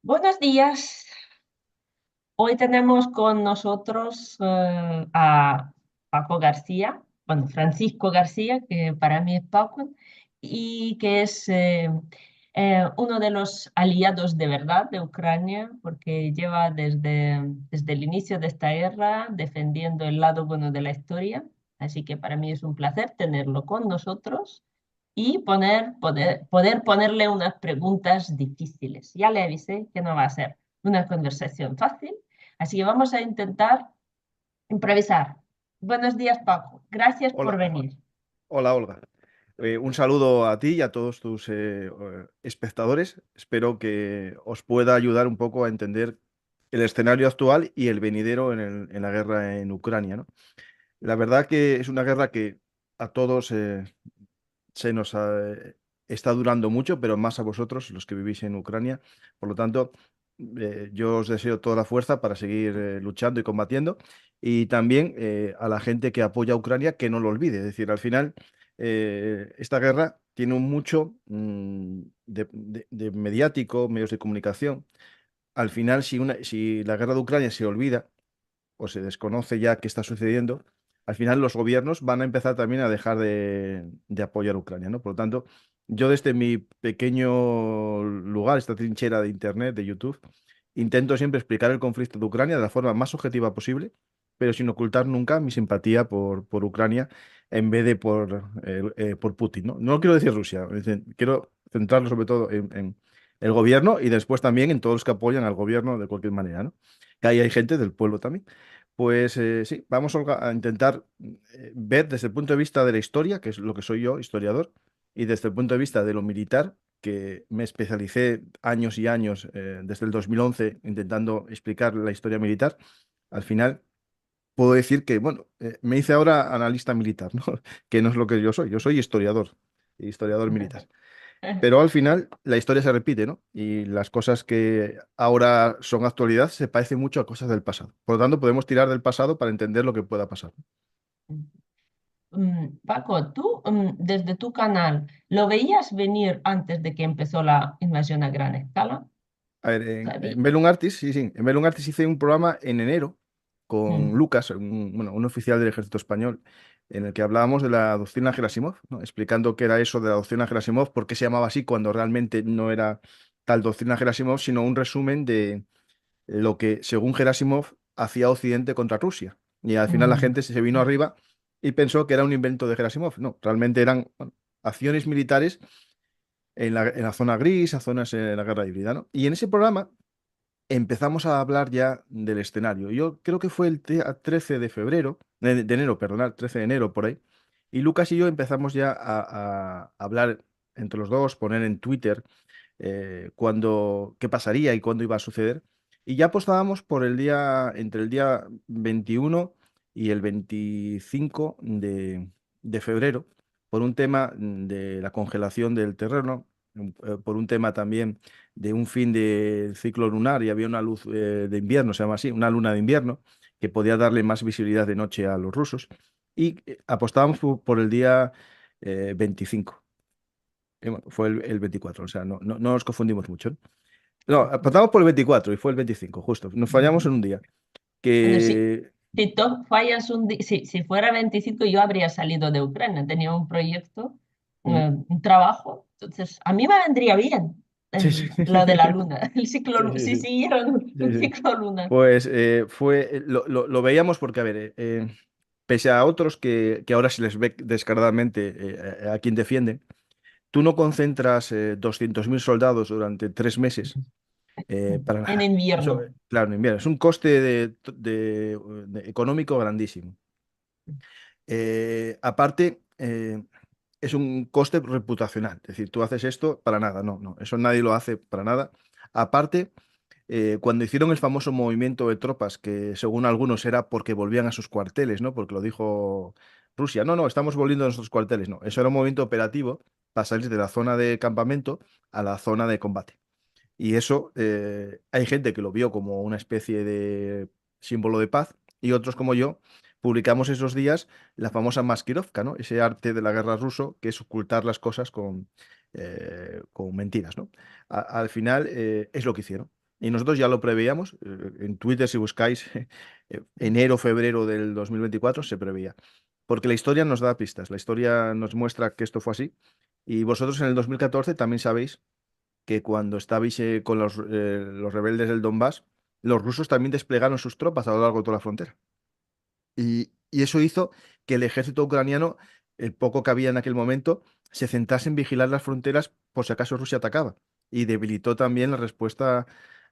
Buenos días. Hoy tenemos con nosotros a Paco García, bueno, Francisco García, que para mí es Paco, y que es uno de los aliados de verdad de Ucrania, porque lleva desde el inicio de esta guerra defendiendo el lado bueno de la historia. Así que para mí es un placer tenerlo con nosotros y poder ponerle unas preguntas difíciles. Ya le avisé que no va a ser una conversación fácil, así que vamos a intentar improvisar. Buenos días, Paco. Gracias por Hola, venir. hola Olga. Un saludo a ti y a todos tus espectadores. Espero que os pueda ayudar un poco a entender el escenario actual y el venidero en la guerra en Ucrania, ¿no? La verdad que es una guerra que a todos se nos está durando mucho, pero más a vosotros, los que vivís en Ucrania. Por lo tanto, yo os deseo toda la fuerza para seguir luchando y combatiendo. Y también a la gente que apoya a Ucrania, que no lo olvide. Es decir, al final, esta guerra tiene un mucho de mediático, medios de comunicación. Al final, si la guerra de Ucrania se olvida, o se desconoce ya qué está sucediendo, al final los gobiernos van a empezar también a dejar de apoyar a Ucrania, ¿no? Por lo tanto, yo desde mi pequeño lugar, esta trinchera de Internet, de YouTube, intento siempre explicar el conflicto de Ucrania de la forma más objetiva posible, pero sin ocultar nunca mi simpatía por Ucrania en vez de por Putin, ¿no? No quiero decir Rusia, es decir, quiero centrarlo sobre todo en el gobierno y después también en todos los que apoyan al gobierno de cualquier manera, ¿no? Que ahí hay gente del pueblo también. Pues sí, vamos Olga, a intentar ver desde el punto de vista de la historia, que es lo que soy yo, historiador, y desde el punto de vista de lo militar, que me especialicé años y años, desde el 2011, intentando explicar la historia militar. Al final puedo decir que, bueno, me hice ahora analista militar, ¿no? Que no es lo que yo soy historiador militar. Pero al final la historia se repite, ¿no? Y las cosas que ahora son actualidad se parecen mucho a cosas del pasado. Por lo tanto, podemos tirar del pasado para entender lo que pueda pasar. Paco, tú desde tu canal, ¿lo veías venir antes de que empezó la invasión a gran escala? A ver, ¿Sabí? en Bellum Artis, sí, sí, en Bellum Artis hice un programa en enero con Mm, Lucas, bueno, un oficial del ejército español, en el que hablábamos de la doctrina Gerasimov, ¿no? Explicando qué era eso de la doctrina Gerasimov, por qué se llamaba así cuando realmente no era tal doctrina Gerasimov, sino un resumen de lo que, según Gerasimov, hacía Occidente contra Rusia. Y al final la mm, gente se vino arriba y pensó que era un invento de Gerasimov. No, realmente eran, bueno, acciones militares en la zona gris, a zonas en la guerra híbrida, ¿no? Y en ese programa empezamos a hablar ya del escenario. Yo creo que fue el día 13 de febrero, de enero, perdonad, 13 de enero por ahí. Y Lucas y yo empezamos ya a hablar entre los dos, poner en Twitter qué pasaría y cuándo iba a suceder. Y ya apostábamos por el día, entre el día 21 y el 25 de febrero, por un tema de la congelación del terreno, por un tema también de un fin del ciclo lunar y había una luz de invierno, se llama así, una luna de invierno, que podía darle más visibilidad de noche a los rusos. Y apostábamos por el día 25. Bueno, fue el 24, o sea, no nos confundimos mucho, ¿no? No, apostamos por el 24 y fue el 25, justo. Nos fallamos en mm. un día. Bueno, si, Que si tú fallas si fuera 25 yo habría salido de Ucrania, tenía un proyecto, Ujú. un trabajo, entonces a mí me vendría bien Sí, sí. lo de la luna, el ciclo, Sí, sí, si sí. siguieran Sí, un sí. ciclo lunar. Pues lo veíamos porque, a ver, pese a otros que ahora se les ve descaradamente a quien defienden, tú no concentras 200.000 soldados durante 3 meses para En nada. Eso, invierno. claro, mira, es un coste económico grandísimo. Aparte, es un coste reputacional. Es decir, tú haces esto para nada. No, no, eso nadie lo hace para nada. Aparte, cuando hicieron el famoso movimiento de tropas, que según algunos era porque volvían a sus cuarteles, ¿no? Porque lo dijo Rusia. No, no, estamos volviendo a nuestros cuarteles. No, eso era un movimiento operativo para salir de la zona de campamento a la zona de combate. Y eso, hay gente que lo vio como una especie de símbolo de paz y otros como yo publicamos esos días la famosa maskirovka, ¿no? Ese arte de la guerra ruso que es ocultar las cosas con mentiras, ¿no? Al final es lo que hicieron. Y nosotros ya lo preveíamos. En Twitter, si buscáis enero, febrero del 2024, se preveía. Porque la historia nos da pistas, la historia nos muestra que esto fue así. Y vosotros en el 2014 también sabéis que cuando estabais con los rebeldes del Donbass, los rusos también desplegaron sus tropas a lo largo de toda la frontera. Y eso hizo que el ejército ucraniano, el poco que había en aquel momento, se centrase en vigilar las fronteras por si acaso Rusia atacaba. Y debilitó también la respuesta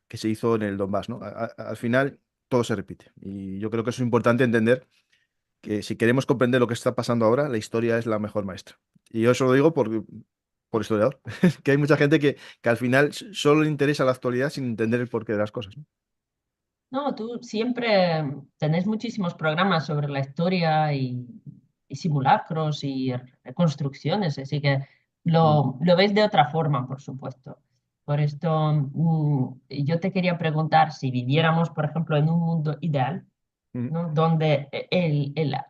que se hizo en el Donbass, ¿no? Al final, todo se repite. Y yo creo que eso es importante entender que si queremos comprender lo que está pasando ahora, la historia es la mejor maestra. Y yo eso lo digo por historiador, que hay mucha gente que al final solo le interesa la actualidad sin entender el porqué de las cosas, ¿no? No, tú siempre tenés muchísimos programas sobre la historia y simulacros y reconstrucciones, así que Mm, lo ves de otra forma, por supuesto. Por esto, yo te quería preguntar si viviéramos, por ejemplo, en un mundo ideal, mm. ¿no? Donde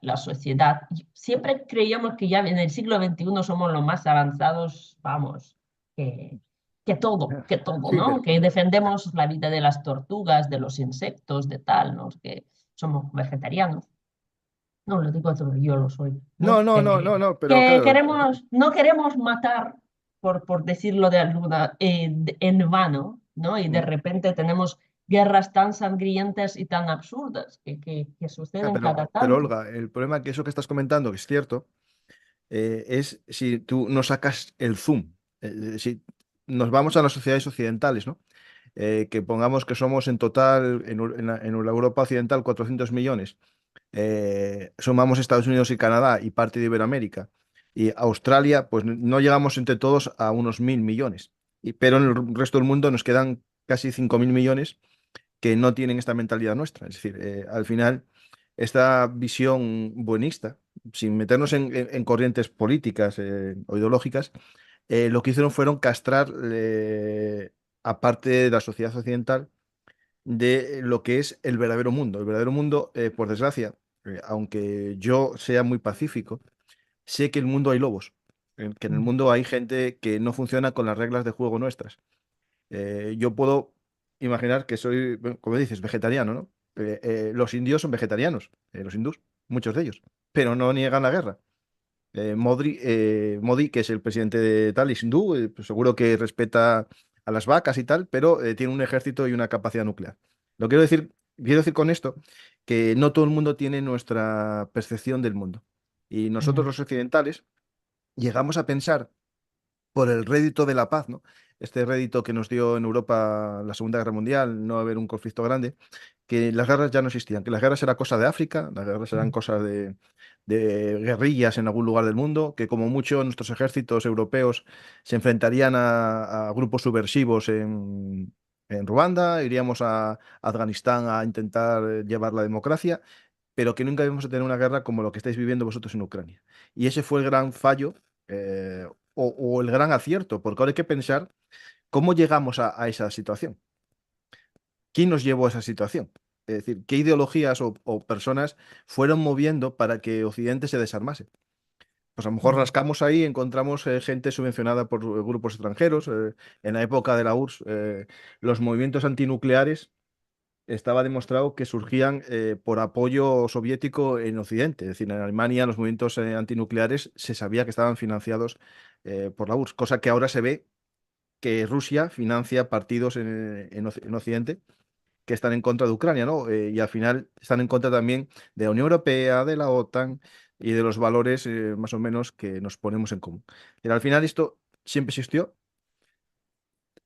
la sociedad, siempre creíamos que ya en el siglo XXI somos los más avanzados, vamos, que, que todo, Sí, ¿no? pero... Que defendemos la vida de las tortugas, de los insectos, de tal, ¿no? Que somos vegetarianos. No lo digo todo, yo lo soy, No, ¿no? no, no, no, no, pero Que claro, queremos, no queremos matar, por decirlo de alguna, en vano, ¿no? Y de mm, repente tenemos guerras tan sangrientas y tan absurdas que suceden cada pero tanto. Olga, el problema que eso que estás comentando, que es cierto, es si tú no sacas el zoom. Si nos vamos a las sociedades occidentales, ¿no? Que pongamos que somos en total, en la Europa occidental, 400 millones. Sumamos Estados Unidos y Canadá y parte de Iberoamérica. Y Australia, pues no llegamos entre todos a unos 1.000 millones. Pero en el resto del mundo nos quedan casi 5.000 millones que no tienen esta mentalidad nuestra. Es decir, al final, esta visión buenista, sin meternos en corrientes políticas o ideológicas, lo que hicieron fueron castrar a parte de la sociedad occidental de lo que es el verdadero mundo. El verdadero mundo, por desgracia, aunque yo sea muy pacífico, sé que en el mundo hay lobos, que en el mundo hay gente que no funciona con las reglas de juego nuestras. Yo puedo imaginar que soy, bueno, como dices, vegetariano, ¿no? Los indios son vegetarianos, los hindús, muchos de ellos, pero no niegan la guerra. Modi, que es el presidente de tal, es hindú, pues seguro que respeta a las vacas y tal, pero tiene un ejército y una capacidad nuclear. Lo quiero decir con esto que no todo el mundo tiene nuestra percepción del mundo. Y nosotros Ujú, los occidentales llegamos a pensar por el rédito de la paz, ¿no? Este rédito que nos dio en Europa la Segunda Guerra Mundial, no haber un conflicto grande, que las guerras ya no existían, que las guerras era cosa de África, las guerras eran ujú, cosa de guerrillas en algún lugar del mundo, que como mucho nuestros ejércitos europeos se enfrentarían a grupos subversivos en Ruanda, iríamos a Afganistán a intentar llevar la democracia, pero que nunca íbamos a tener una guerra como lo que estáis viviendo vosotros en Ucrania. Y ese fue el gran fallo o el gran acierto, porque ahora hay que pensar cómo llegamos a esa situación. ¿Quién nos llevó a esa situación? Es decir, ¿qué ideologías o personas fueron moviendo para que Occidente se desarmase? Pues a lo mejor ujú. rascamos ahí, encontramos gente subvencionada por grupos extranjeros. En la época de la URSS, los movimientos antinucleares estaba demostrado que surgían por apoyo soviético en Occidente. Es decir, en Alemania los movimientos antinucleares se sabía que estaban financiados por la URSS, cosa que ahora se ve que Rusia financia partidos en Occidente que están en contra de Ucrania, ¿no? Y al final están en contra también de la Unión Europea, de la OTAN y de los valores más o menos que nos ponemos en común. Pero al final esto siempre existió,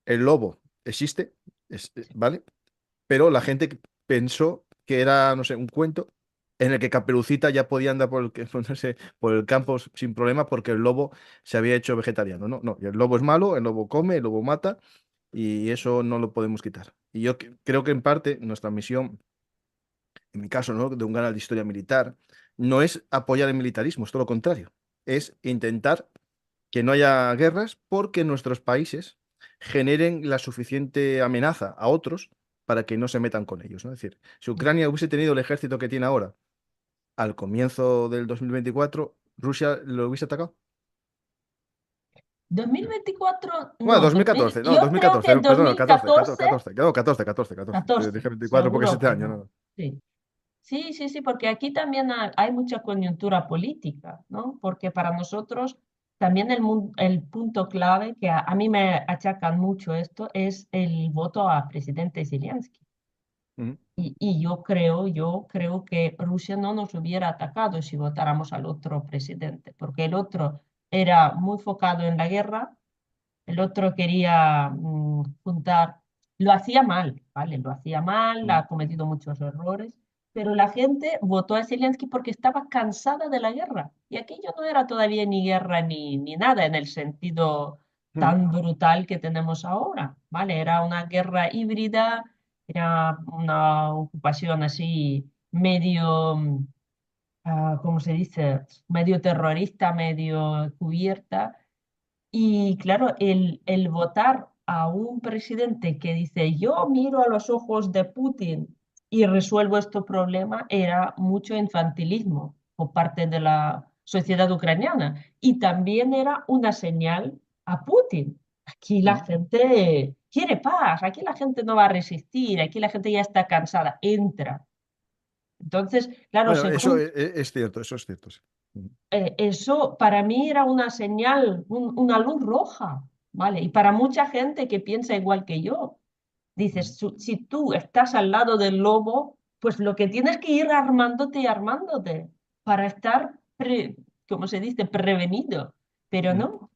el lobo existe, ¿vale? Pero la gente pensó que era, no sé, un cuento en el que Caperucita ya podía andar no sé, por el campo sin problema porque el lobo se había hecho vegetariano. No, no, y el lobo es malo, el lobo come, el lobo mata y eso no lo podemos quitar. Y yo creo que en parte nuestra misión, en mi caso, ¿no? De un canal de historia militar, no es apoyar el militarismo, es todo lo contrario. Es intentar que no haya guerras porque nuestros países generen la suficiente amenaza a otros para que no se metan con ellos, ¿no? Es decir, si Ucrania hubiese tenido el ejército que tiene ahora al comienzo del 2024, ¿Rusia lo hubiese atacado? 2024, Bueno, no, 2014, no, yo creo 2014, que perdón, 2014, 14, no, 14, 14, 14. 14, Dije 24 porque es seguro este que año, no. no. Sí. Sí, sí, sí, porque aquí también hay mucha coyuntura política, ¿no? Porque para nosotros también el punto clave, que a mí me achacan mucho esto, es el voto a presidente Zelensky. Ujú, Y yo creo que Rusia no nos hubiera atacado si votáramos al otro presidente, porque el otro era muy focado en la guerra, el otro quería juntar, lo hacía mal, ¿vale? Lo hacía mal, ujú, ha cometido muchos errores, pero la gente votó a Zelensky porque estaba cansada de la guerra. Y aquello no era todavía ni guerra ni nada en el sentido ujú. tan brutal que tenemos ahora, ¿vale? Era una guerra híbrida, era una ocupación así medio, ¿cómo se dice? Medio terrorista, medio cubierta y claro, el votar a un presidente que dice, yo miro a los ojos de Putin y resuelvo este problema, era mucho infantilismo por parte de la sociedad ucraniana. Y también era una señal a Putin. Aquí la Ujú. gente quiere paz, aquí la gente no va a resistir, aquí la gente ya está cansada, entra. Entonces, claro, Bueno, eso según es cierto, eso es cierto, sí. Ujú, eso para mí era una señal, una luz roja, ¿vale? Y para mucha gente que piensa igual que yo, ujú, dices, si tú estás al lado del lobo, pues lo que tienes que ir armándote y armándote para estar, como se dice, prevenido. Pero ujú. no,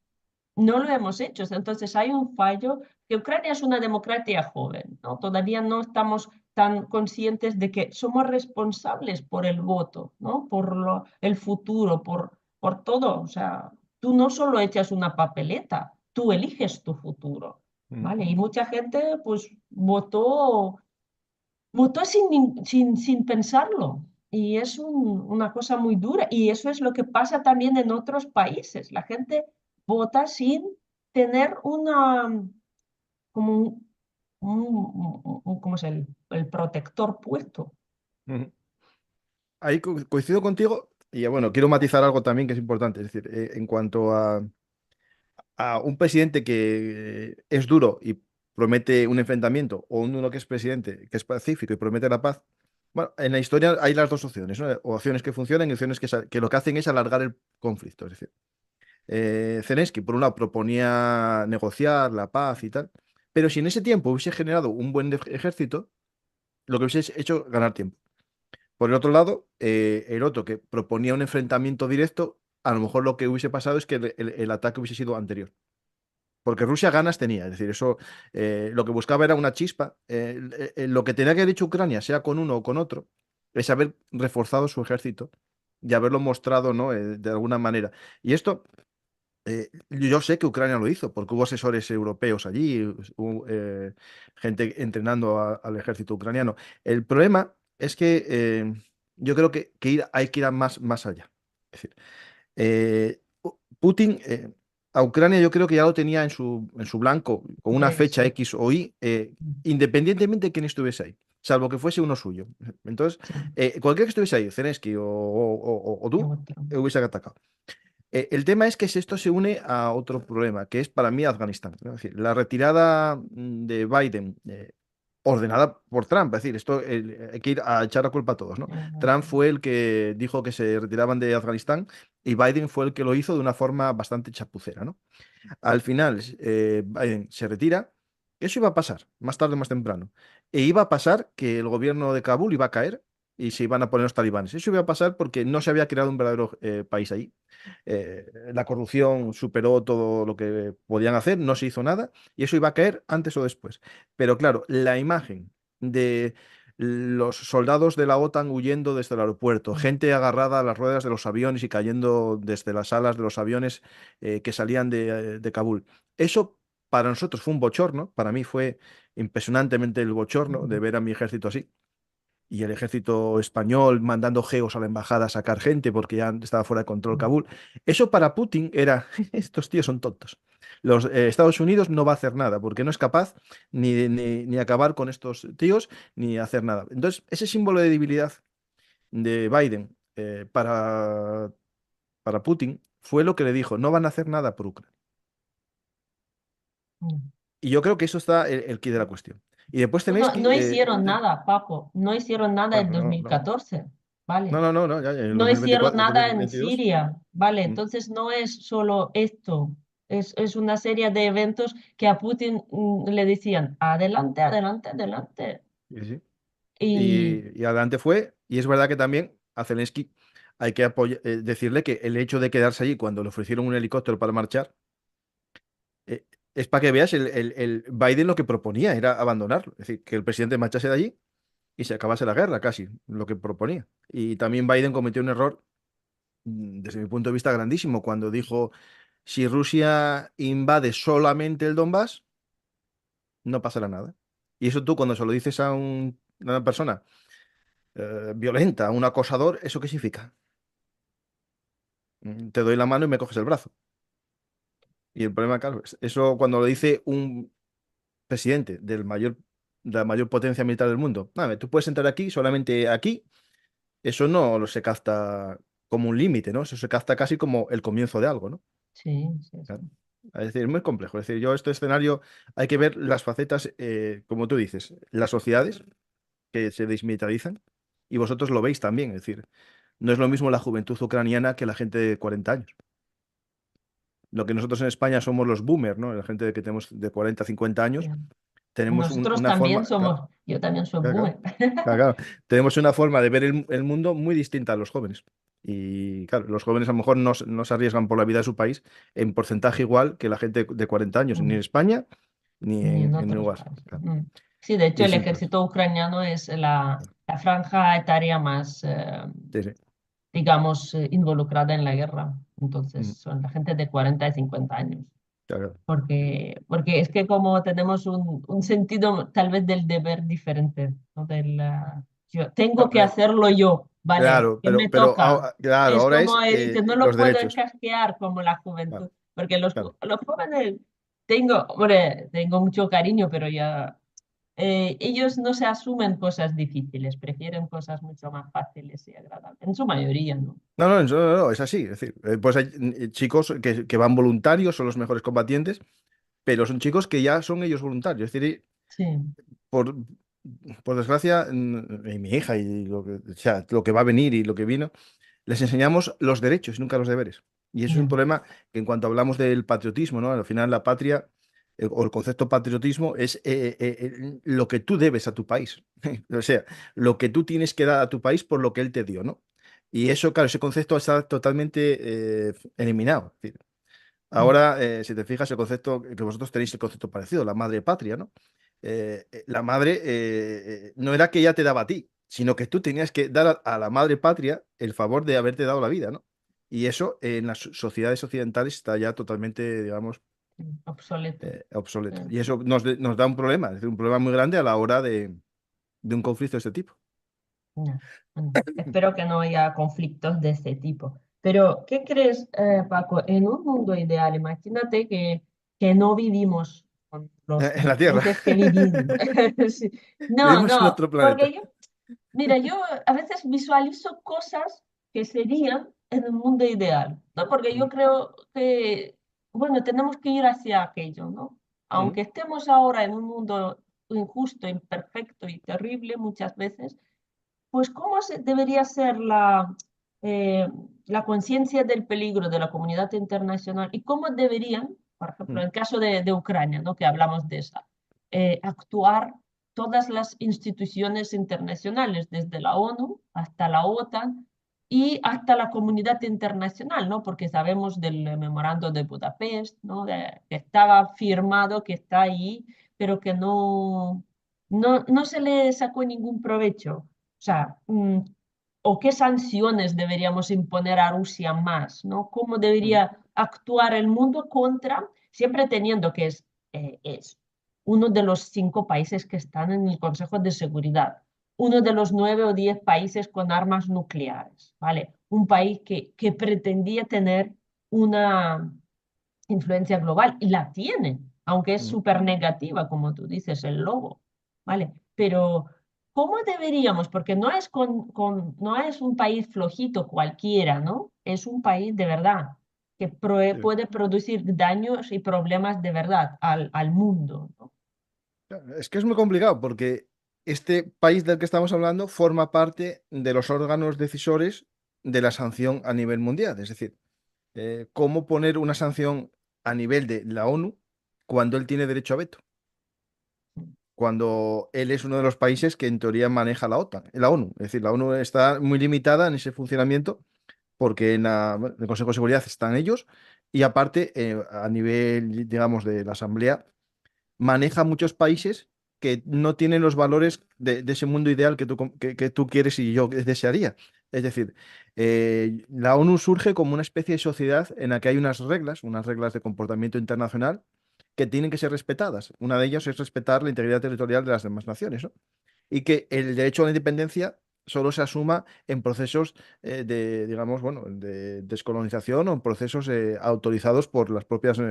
no lo hemos hecho. Entonces hay un fallo, que Ucrania es una democracia joven, ¿no? Todavía no estamos tan conscientes de que somos responsables por el voto, ¿no? Por el futuro, por todo. O sea, tú no solo echas una papeleta, tú eliges tu futuro, Ujú. ¿vale? Y mucha gente pues votó sin pensarlo. Y es una cosa muy dura. Y eso es lo que pasa también en otros países. La gente vota sin tener como ¿cómo es el protector puesto? Ujú. Ahí coincido contigo y bueno, quiero matizar algo también que es importante, es decir, en cuanto a un presidente que es duro y promete un enfrentamiento o uno que es presidente que es pacífico y promete la paz, bueno, en la historia hay las dos opciones, ¿no? O opciones que funcionan y opciones que lo que hacen es alargar el conflicto, es decir, Zelensky, por un lado, proponía negociar la paz y tal, pero si en ese tiempo hubiese generado un buen ejército, lo que hubiese hecho ganar tiempo. Por el otro lado, el otro que proponía un enfrentamiento directo, a lo mejor lo que hubiese pasado es que el ataque hubiese sido anterior. Porque Rusia ganas tenía, es decir, eso lo que buscaba era una chispa. Lo que tenía que haber hecho Ucrania, sea con uno o con otro, es haber reforzado su ejército y haberlo mostrado, ¿no? De alguna manera. Y esto yo sé que Ucrania lo hizo, porque hubo asesores europeos allí, hubo gente entrenando al ejército ucraniano. El problema es que yo creo que hay que ir más allá. Es decir, Putin a Ucrania yo creo que ya lo tenía en su blanco, con una fecha Previsto. X o Y, independientemente de quién estuviese ahí, salvo que fuese uno suyo. Entonces, Sí, cualquiera que estuviese ahí, Zelensky o y tú, otro. hubiese atacado. El tema es que si esto se une a otro problema, que es para mí Afganistán, ¿no? Es decir, la retirada de Biden, ordenada por Trump, es decir, esto hay que ir a echar la culpa a todos, ¿no? Trump fue el que dijo que se retiraban de Afganistán y Biden fue el que lo hizo de una forma bastante chapucera, ¿no? Al final, Biden se retira. Eso iba a pasar, más tarde o más temprano. E iba a pasar que el gobierno de Kabul iba a caer y se iban a poner los talibanes. Eso iba a pasar porque no se había creado un verdadero país ahí. La corrupción superó todo lo que podían hacer, no se hizo nada y eso iba a caer antes o después. Pero claro, la imagen de los soldados de la OTAN huyendo desde el aeropuerto, gente agarrada a las ruedas de los aviones y cayendo desde las alas de los aviones que salían de Kabul. Eso para nosotros fue un bochorno, para mí fue impresionantemente el bochorno de ver a mi ejército así. Y el ejército español mandando geos a la embajada a sacar gente porque ya estaba fuera de control Kabul. Eso para Putin era, estos tíos son tontos. Los Estados Unidos no va a hacer nada porque no es capaz ni acabar con estos tíos ni hacer nada. Entonces, ese símbolo de debilidad de Biden para Putin fue lo que le dijo, no van a hacer nada por Ucrania. Mm. Y yo creo que eso está el quid de la cuestión. Y después No, Zelensky, no hicieron nada, Paco, no hicieron nada en bueno, no, no, 2014, ¿vale? no, ya, en el No hicieron 2024, nada en 2022. Siria, ¿vale? Mm, Entonces no es solo esto, es una serie de eventos que a Putin le decían, adelante, adelante, adelante. sí, sí. Y Y adelante fue, y es verdad que también a Zelensky hay que decirle que el hecho de quedarse allí cuando le ofrecieron un helicóptero para marchar, eh, es para que veas, el Biden lo que proponía era abandonarlo, es decir, que el presidente marchase de allí y se acabase la guerra, casi, lo que proponía. Y también Biden cometió un error, desde mi punto de vista, grandísimo, cuando dijo, si Rusia invade solamente el Donbass, no pasará nada. Y eso tú cuando se lo dices a una persona violenta, a un acosador, ¿eso qué significa? Te doy la mano y me coges el brazo. Y el problema, claro, eso cuando lo dice un presidente de la mayor potencia militar del mundo. Nada, tú puedes entrar aquí, solamente aquí. Eso no lo se capta como un límite, ¿no? Eso se capta casi como el comienzo de algo, ¿no? sí, sí, Claro. sí. Es decir, es muy complejo. Es decir, yo este escenario hay que ver las facetas, como tú dices, las sociedades que se desmilitarizan y vosotros lo veis también. Es decir, no es lo mismo la juventud ucraniana que la gente de 40 años. Lo que nosotros en España somos los boomers, ¿no? La gente que tenemos de 40, 50 años, Bien. tenemos Nosotros una también forma, somos, yo también soy claro, boomer. claro, tenemos una forma de ver el mundo muy distinta a los jóvenes. Y claro, los jóvenes a lo mejor no se arriesgan por la vida de su país en porcentaje igual que la gente de 40 años, ni en Mm, España ni ni en en otros Uruguay. países. Claro. Mm. Sí, de hecho Y el sí, pues, ejército ucraniano es la franja etaria más, sí, sí. digamos, involucrada en la guerra. Entonces Mm, son la gente de 40 y 50 años. claro, Porque es que como tenemos un sentido tal vez del deber diferente, ¿no? Yo tengo que claro, hacerlo yo, ¿vale? claro, ¿Qué me pero toca? claro, Es ahora como, es dice, no lo los puedo derechos. encasquear como la Claro, juventud, porque claro. los jóvenes, hombre, tengo mucho cariño, pero ya, ellos no se asumen cosas difíciles, prefieren cosas mucho más fáciles y agradables, en su mayoría, ¿no? No, es así. Es decir, pues hay chicos que van voluntarios, son los mejores combatientes, pero son chicos que ya son ellos voluntarios. Es decir, Sí, por, por desgracia, y mi hija y o sea, lo que va a venir y lo que vino, les enseñamos los derechos y nunca los deberes. Y eso es un ya, problema que en cuanto hablamos del patriotismo, ¿no? Al final la patria o el concepto patriotismo es lo que tú debes a tu país. O sea, lo que tú tienes que dar a tu país por lo que él te dio, ¿no? Y eso, claro, ese concepto está totalmente eliminado. Es decir, mm, ahora, si te fijas, el concepto, que vosotros tenéis el concepto parecido, la madre patria, ¿no? La madre no era que ella te daba a ti, sino que tú tenías que dar a la madre patria el favor de haberte dado la vida, ¿no? Y eso en las sociedades occidentales está ya totalmente, digamos, obsoleto. obsoleto. Sí, Y sí. eso nos da un problema, es decir, un problema muy grande a la hora de un conflicto de este tipo. No, bueno, espero que no haya conflictos de este tipo. Pero, ¿qué crees, Paco? En un mundo ideal, imagínate que no vivimos con los En la Tierra. presidentes que vivimos. Sí. No, Vivimos en no, otro porque planeta. yo, mira, yo a veces visualizo cosas que serían en un mundo ideal, ¿no? Porque Mm, yo creo que, bueno, tenemos que ir hacia aquello, ¿no? mm, Aunque estemos ahora en un mundo injusto, imperfecto y terrible muchas veces, pues ¿cómo debería ser eh, la conciencia del peligro de la comunidad internacional y cómo deberían, por ejemplo, mm, en el caso de Ucrania, ¿no? Que hablamos de esa, actuar todas las instituciones internacionales, desde la ONU hasta la OTAN y hasta la comunidad internacional, ¿no? Porque sabemos del memorando de Budapest, ¿no? Que estaba firmado, que está ahí, pero que no se le sacó ningún provecho. O sea, o qué sanciones deberíamos imponer a Rusia más, ¿no? ¿Cómo mm, debería actuar el mundo contra, siempre teniendo que es uno de los 5 países que están en el Consejo de Seguridad, uno de los 9 o 10 países con armas nucleares, ¿vale? Un país que pretendía tener una influencia global y la tiene, aunque es mm, súper negativa, como tú dices, el logo, ¿vale? Pero ¿cómo deberíamos? Porque no es un país flojito cualquiera, ¿no? Es un país de verdad. que Sí. puede producir daños y problemas de verdad al mundo, ¿no? Es que es muy complicado porque este país del que estamos hablando forma parte de los órganos decisores de la sanción a nivel mundial. Es decir, ¿cómo poner una sanción a nivel de la ONU cuando él tiene derecho a veto? Cuando él es uno de los países que en teoría maneja la OTAN, la ONU. Es decir, la ONU está muy limitada en ese funcionamiento porque bueno, en el Consejo de Seguridad están ellos y aparte, a nivel, digamos, de la Asamblea maneja muchos países que no tienen los valores de ese mundo ideal que tú quieres y yo desearía. Es decir, la ONU surge como una especie de sociedad en la que hay unas reglas de comportamiento internacional que tienen que ser respetadas. Una de ellas es respetar la integridad territorial de las demás naciones, ¿no? Y que el derecho a la independencia solo se asuma en procesos digamos, bueno, de descolonización o en procesos autorizados por las propias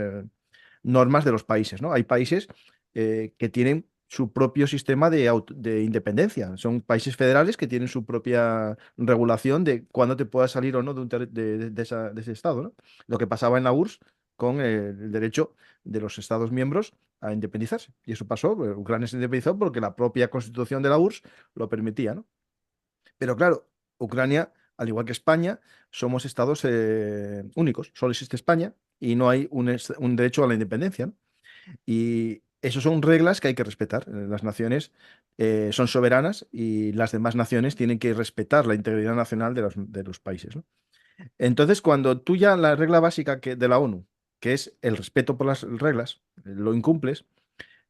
normas de los países, ¿no? Hay países que tienen su propio sistema de independencia. Son países federales que tienen su propia regulación de cuándo te puedas salir o no de ese estado, ¿no? Lo que pasaba en la URSS con el derecho de los estados miembros a independizarse. Y eso pasó, Ucrania se independizó porque la propia constitución de la URSS lo permitía, ¿no? Pero claro, Ucrania, al igual que España, somos estados únicos. Solo existe España y no hay un derecho a la independencia, ¿no? Y esas son reglas que hay que respetar. Las naciones son soberanas y las demás naciones tienen que respetar la integridad nacional de los países, ¿no? Entonces, cuando tú ya la regla básica de la ONU, que es el respeto por las reglas, lo incumples,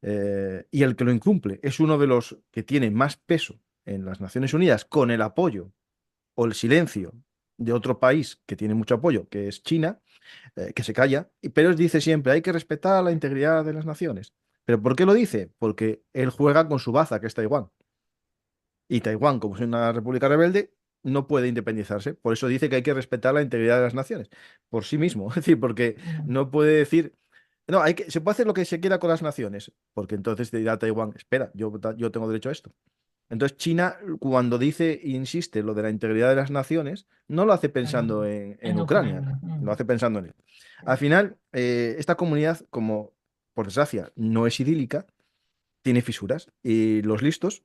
y el que lo incumple es uno de los que tiene más peso en las Naciones Unidas con el apoyo o el silencio de otro país que tiene mucho apoyo, que es China, que se calla, pero él dice siempre, hay que respetar la integridad de las naciones. ¿Pero por qué lo dice? Porque él juega con su baza, que es Taiwán. Y Taiwán, como es una república rebelde, no puede independizarse. Por eso dice que hay que respetar la integridad de las naciones, por sí mismo. Es decir, porque Mm, no puede decir, no, se puede hacer lo que se quiera con las naciones, porque entonces te dirá Taiwán, espera, yo tengo derecho a esto. Entonces China, cuando dice e insiste lo de la integridad de las naciones, no lo hace pensando en en Ucrania, Ucrania. lo hace pensando en él. Al final, esta comunidad, como por desgracia no es idílica, tiene fisuras y los listos,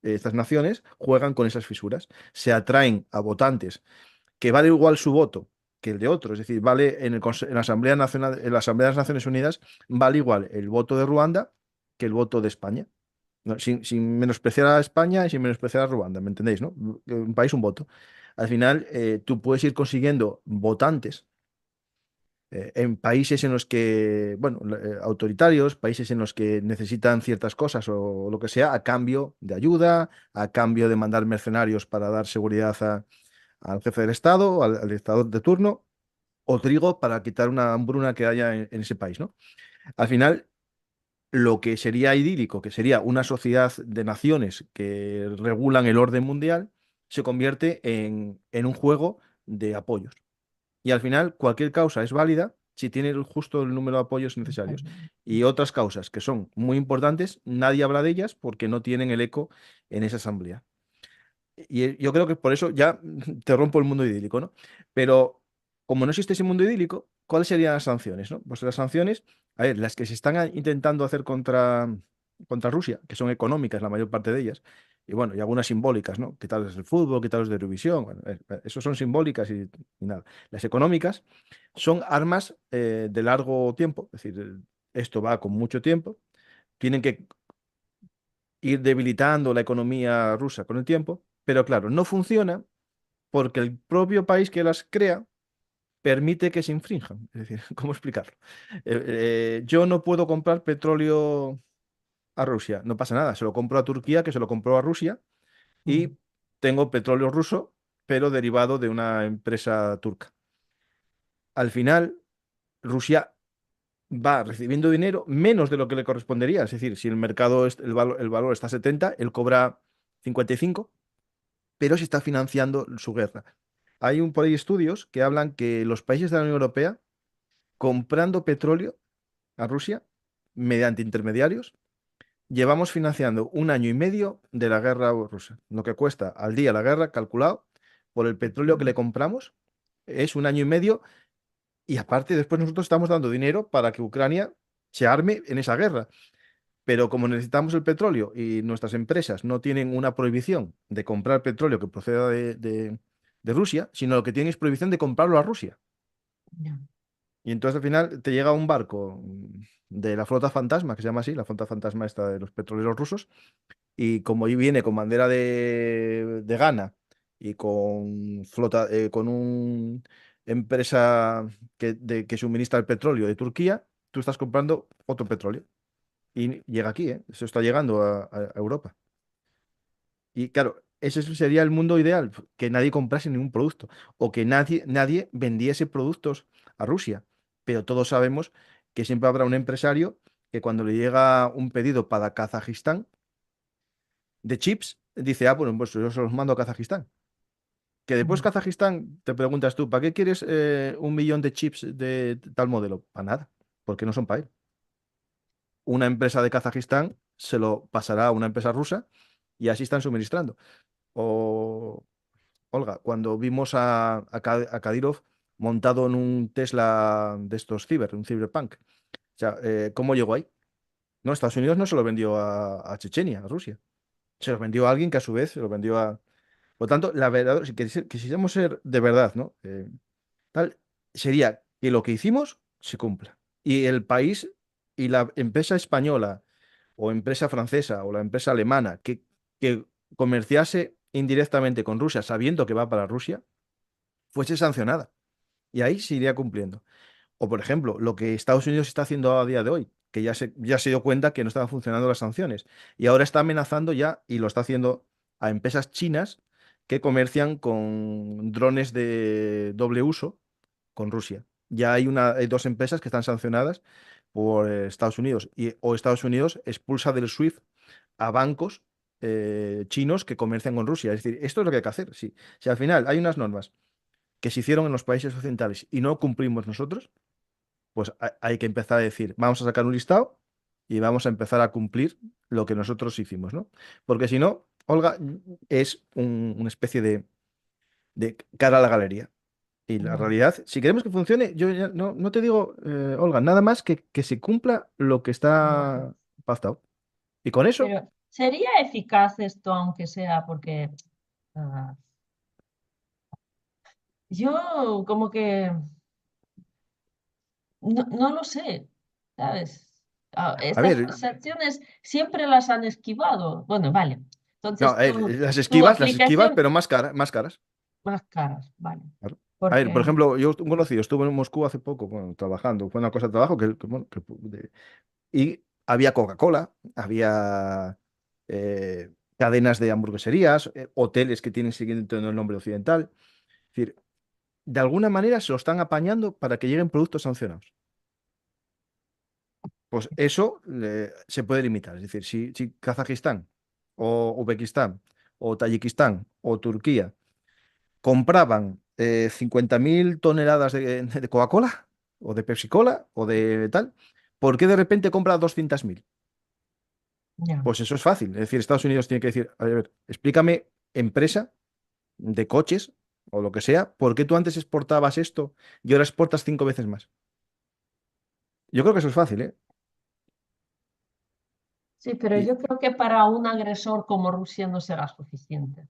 estas naciones, juegan con esas fisuras. Se atraen a votantes que vale igual su voto que el de otro, es decir, vale en la Asamblea Nacional, en la Asamblea de las Naciones Unidas, vale igual el voto de Ruanda que el voto de España. No, sin menospreciar a España y sin menospreciar a Ruanda, ¿me entendéis, no? Un país, un voto. Al final, tú puedes ir consiguiendo votantes en países en los que, bueno, autoritarios, países en los que necesitan ciertas cosas o lo que sea, a cambio de ayuda, a cambio de mandar mercenarios para dar seguridad al jefe del Estado, al dictador de turno, o trigo para quitar una hambruna que haya en ese país, ¿no? Al final, lo que sería idílico, que sería una sociedad de naciones que regulan el orden mundial, se convierte en un juego de apoyos. Y al final, cualquier causa es válida si tiene justo el número de apoyos necesarios. Y otras causas que son muy importantes, nadie habla de ellas porque no tienen el eco en esa asamblea. Y yo creo que por eso ya te rompo el mundo idílico, ¿no? Pero como no existe ese mundo idílico, ¿cuáles serían las sanciones, no? Pues las sanciones, a ver, las que se están intentando hacer contra Rusia, que son económicas la mayor parte de ellas, y bueno, y algunas simbólicas, ¿no? Quitarles el fútbol, quitarles de Eurovisión, bueno, eso son simbólicas y nada. Las económicas son armas de largo tiempo, es decir, esto va con mucho tiempo, tienen que ir debilitando la economía rusa con el tiempo, pero claro, no funciona porque el propio país que las crea permite que se infrinjan. Es decir, ¿cómo explicarlo? Yo no puedo comprar petróleo a Rusia, no pasa nada, se lo compro a Turquía, que se lo compró a Rusia, y tengo petróleo ruso, pero derivado de una empresa turca. Al final, Rusia va recibiendo dinero menos de lo que le correspondería. Es decir, si el mercado, el valor está a 70, él cobra 55, pero se está financiando su guerra. Hay por ahí estudios que hablan que los países de la Unión Europea, comprando petróleo a Rusia mediante intermediarios, llevamos financiando un año y medio de la guerra rusa. Lo que cuesta al día la guerra, calculado por el petróleo que le compramos, es un año y medio Y aparte, después nosotros estamos dando dinero para que Ucrania se arme en esa guerra. Pero como necesitamos el petróleo y nuestras empresas no tienen una prohibición de comprar petróleo que proceda de Rusia, sino lo que tienen es prohibición de comprarlo a Rusia. Ya, Y entonces al final te llega un barco de la flota fantasma, que se llama así, la flota fantasma esta de los petroleros rusos, y como ahí viene con bandera de Ghana y con flota, con una empresa que suministra el petróleo de Turquía, tú estás comprando otro petróleo. Y llega aquí, ¿eh? Eso está llegando a Europa. Y claro, ese sería el mundo ideal, que nadie comprase ningún producto o que nadie vendiese productos a Rusia. Pero todos sabemos que siempre habrá un empresario que cuando le llega un pedido para Kazajistán de chips, dice, ah, bueno, pues yo se los mando a Kazajistán. Que después ya, Kazajistán te preguntas tú, ¿para qué quieres 1 millón de chips de tal modelo? Para nada, porque no son para él. Una empresa de Kazajistán se lo pasará a una empresa rusa y así están suministrando. O, Olga, cuando vimos a Kadyrov montado en un Tesla de estos un Cyberpunk, o sea, ¿cómo llegó ahí? No, Estados Unidos no se lo vendió a Chechenia, a Rusia. Se lo vendió a alguien que a su vez se lo vendió a... Por lo tanto, la verdad, si quisiéramos ser de verdad, ¿no? Tal, sería que lo que hicimos se cumpla. Y el país y la empresa española o empresa francesa o la empresa alemana que comerciase indirectamente con Rusia sabiendo que va para Rusia, fuese sancionada. Y ahí se iría cumpliendo. O, por ejemplo, lo que Estados Unidos está haciendo a día de hoy, que ya se dio cuenta que no estaban funcionando las sanciones. Y ahora está amenazando ya, y lo está haciendo a empresas chinas que comercian con drones de doble uso con Rusia. Ya hay dos empresas que están sancionadas por Estados Unidos. O Estados Unidos expulsa del SWIFT a bancos chinos que comercian con Rusia. Es decir, esto es lo que hay que hacer. Sí. Si al final hay unas normas que se hicieron en los países occidentales y no cumplimos nosotros, pues hay que empezar a decir, vamos a sacar un listado y vamos a empezar a cumplir lo que nosotros hicimos, ¿no? Porque si no, Olga, es una especie de cara a la galería. Y la ya. realidad, si queremos que funcione, yo ya no te digo, Olga, nada más que se cumpla lo que Vale. está pactado. Y con eso, Pero ¿sería eficaz esto, aunque sea porque ah, yo como que no lo sé, ¿sabes? a Estas ver, sanciones siempre las han esquivado. Bueno, vale. no, Entonces, tu las esquivas, aplicación pero más caras. más caras, vale. Claro. A ver, por Porque, ejemplo, yo un conocido estuvo en Moscú hace poco, bueno, trabajando, fue una cosa de trabajo bueno, y había Coca-Cola, había cadenas de hamburgueserías, hoteles que tienen siguiendo el nombre occidental. Es decir, de alguna manera se lo están apañando para que lleguen productos sancionados. Pues eso se puede limitar. Es decir, si Kazajistán o Uzbekistán o Tayikistán o Turquía compraban 50.000 toneladas de Coca-Cola o de Pepsi-Cola o de tal, ¿por qué de repente compra 200.000? ya. Pues eso es fácil. Es decir, Estados Unidos tiene que decir, a ver, explícame, empresa de coches o lo que sea, ¿por qué tú antes exportabas esto y ahora exportas 5 veces más? Yo creo que eso es fácil, ¿eh? Sí, pero Y, yo creo que para un agresor como Rusia no será suficiente.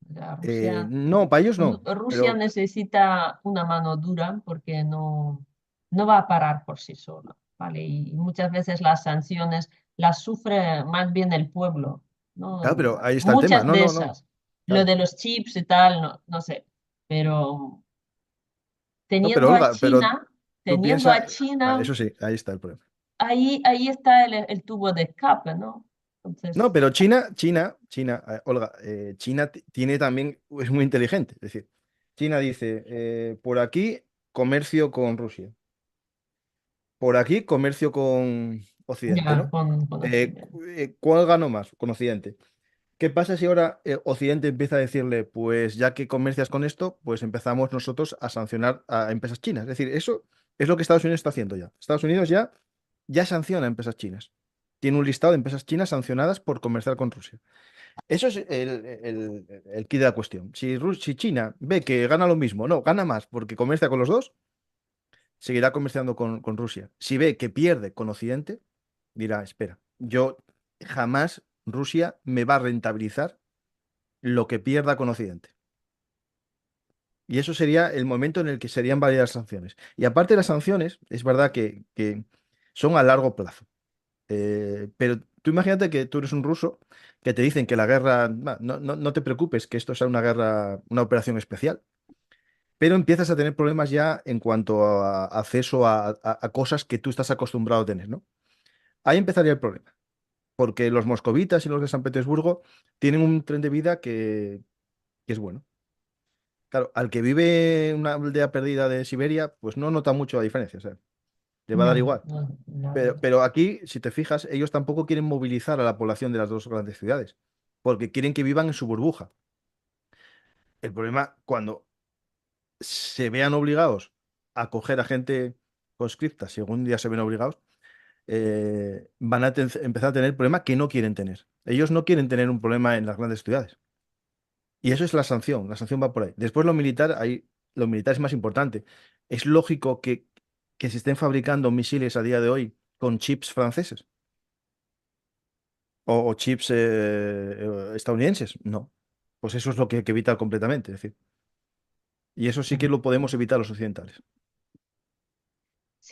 O sea, no, para ellos no, Rusia pero necesita una mano dura porque no va a parar por sí sola, ¿vale? Y muchas veces las sanciones las sufre más bien el pueblo, claro, ¿no? pero ahí está el tema. Muchas No, de no, no. esas. Lo Claro. de los chips y tal, no sé. Pero No, pero teniendo a Olga, pero China, tú teniendo piensas, a China, eso sí, ahí está el problema. ahí está el tubo de escape, ¿no? No, Entonces, pero China, Olga, China tiene también, es muy inteligente. Es decir, China dice, por aquí comercio con Rusia, por aquí comercio con Occidente, ya ¿no? con Occidente. ¿Cuál gano más? Con Occidente. ¿Qué pasa si ahora Occidente empieza a decirle, pues ya que comercias con esto, pues empezamos nosotros a sancionar a empresas chinas? Es decir, eso es lo que Estados Unidos está haciendo ya. Estados Unidos ya sanciona a empresas chinas. Tiene un listado de empresas chinas sancionadas por comerciar con Rusia. Eso es el quid de la cuestión. Si China ve que gana lo mismo, no, gana más porque comercia con los dos, seguirá comerciando con Rusia. Si ve que pierde con Occidente, dirá, espera, yo jamás Rusia me va a rentabilizar lo que pierda con Occidente. Y eso sería el momento en el que serían válidas las sanciones. Y aparte de las sanciones, es verdad que son a largo plazo. Pero tú imagínate que tú eres un ruso que te dicen que la guerra, no te preocupes, que esto sea una guerra, una operación especial, pero empiezas a tener problemas ya en cuanto a acceso a cosas que tú estás acostumbrado a tener, ¿no? Ahí empezaría el problema, porque los moscovitas y los de San Petersburgo tienen un tren de vida que es bueno. Claro, al que vive en una aldea perdida de Siberia, pues no nota mucho la diferencia, o sea, le va a dar No, igual. no, nada. Pero aquí, si te fijas, ellos tampoco quieren movilizar a la población de las dos grandes ciudades, porque quieren que vivan en su burbuja. El problema, cuando se vean obligados a coger a gente conscripta, si algún día se ven obligados, van a empezar a tener problemas que no quieren tener. Ellos no quieren tener un problema en las grandes ciudades. Y eso es la sanción va por ahí. Después lo militar es más importante. Es lógico que se estén fabricando misiles a día de hoy con chips franceses o chips estadounidenses. No. Pues eso es lo que hay que evitar completamente. Es decir, y eso sí que Sí, lo podemos evitar los occidentales.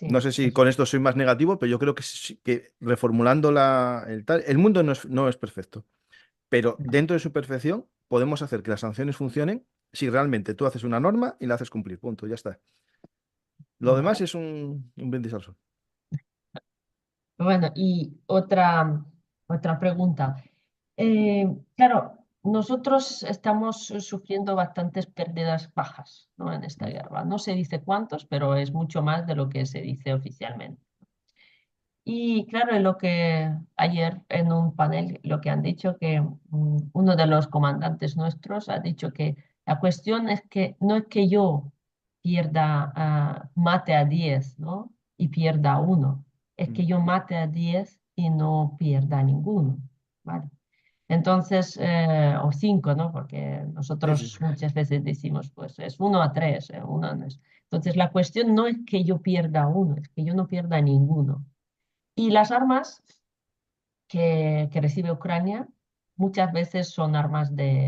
No sí, sé si eso. con esto soy más negativo, pero yo creo que reformulando el mundo no es perfecto. Pero No, dentro de su perfección podemos hacer que las sanciones funcionen si realmente tú haces una norma y la haces cumplir. Punto, ya está. Lo demás vale. es un brindis al sol. Bueno, y otra pregunta. Claro, nosotros estamos sufriendo bastantes pérdidas bajas, ¿no? En esta Mm, guerra. No se dice cuántos, pero es mucho más de lo que se dice oficialmente. Y claro, en lo que ayer en un panel lo que han dicho que uno de los comandantes nuestros ha dicho que la cuestión es que no es que yo pierda, mate a 10, ¿no? Y pierda a uno, es mm. que yo mate a 10 y no pierda a ninguno, ¿vale? Entonces, o 5, ¿no? Porque Sí, sí, nosotros sí. muchas veces decimos, pues es 1 a 3, uno no es. Entonces, la cuestión no es que yo pierda a uno, es que yo no pierda a ninguno. Y las armas que recibe Ucrania muchas veces son armas de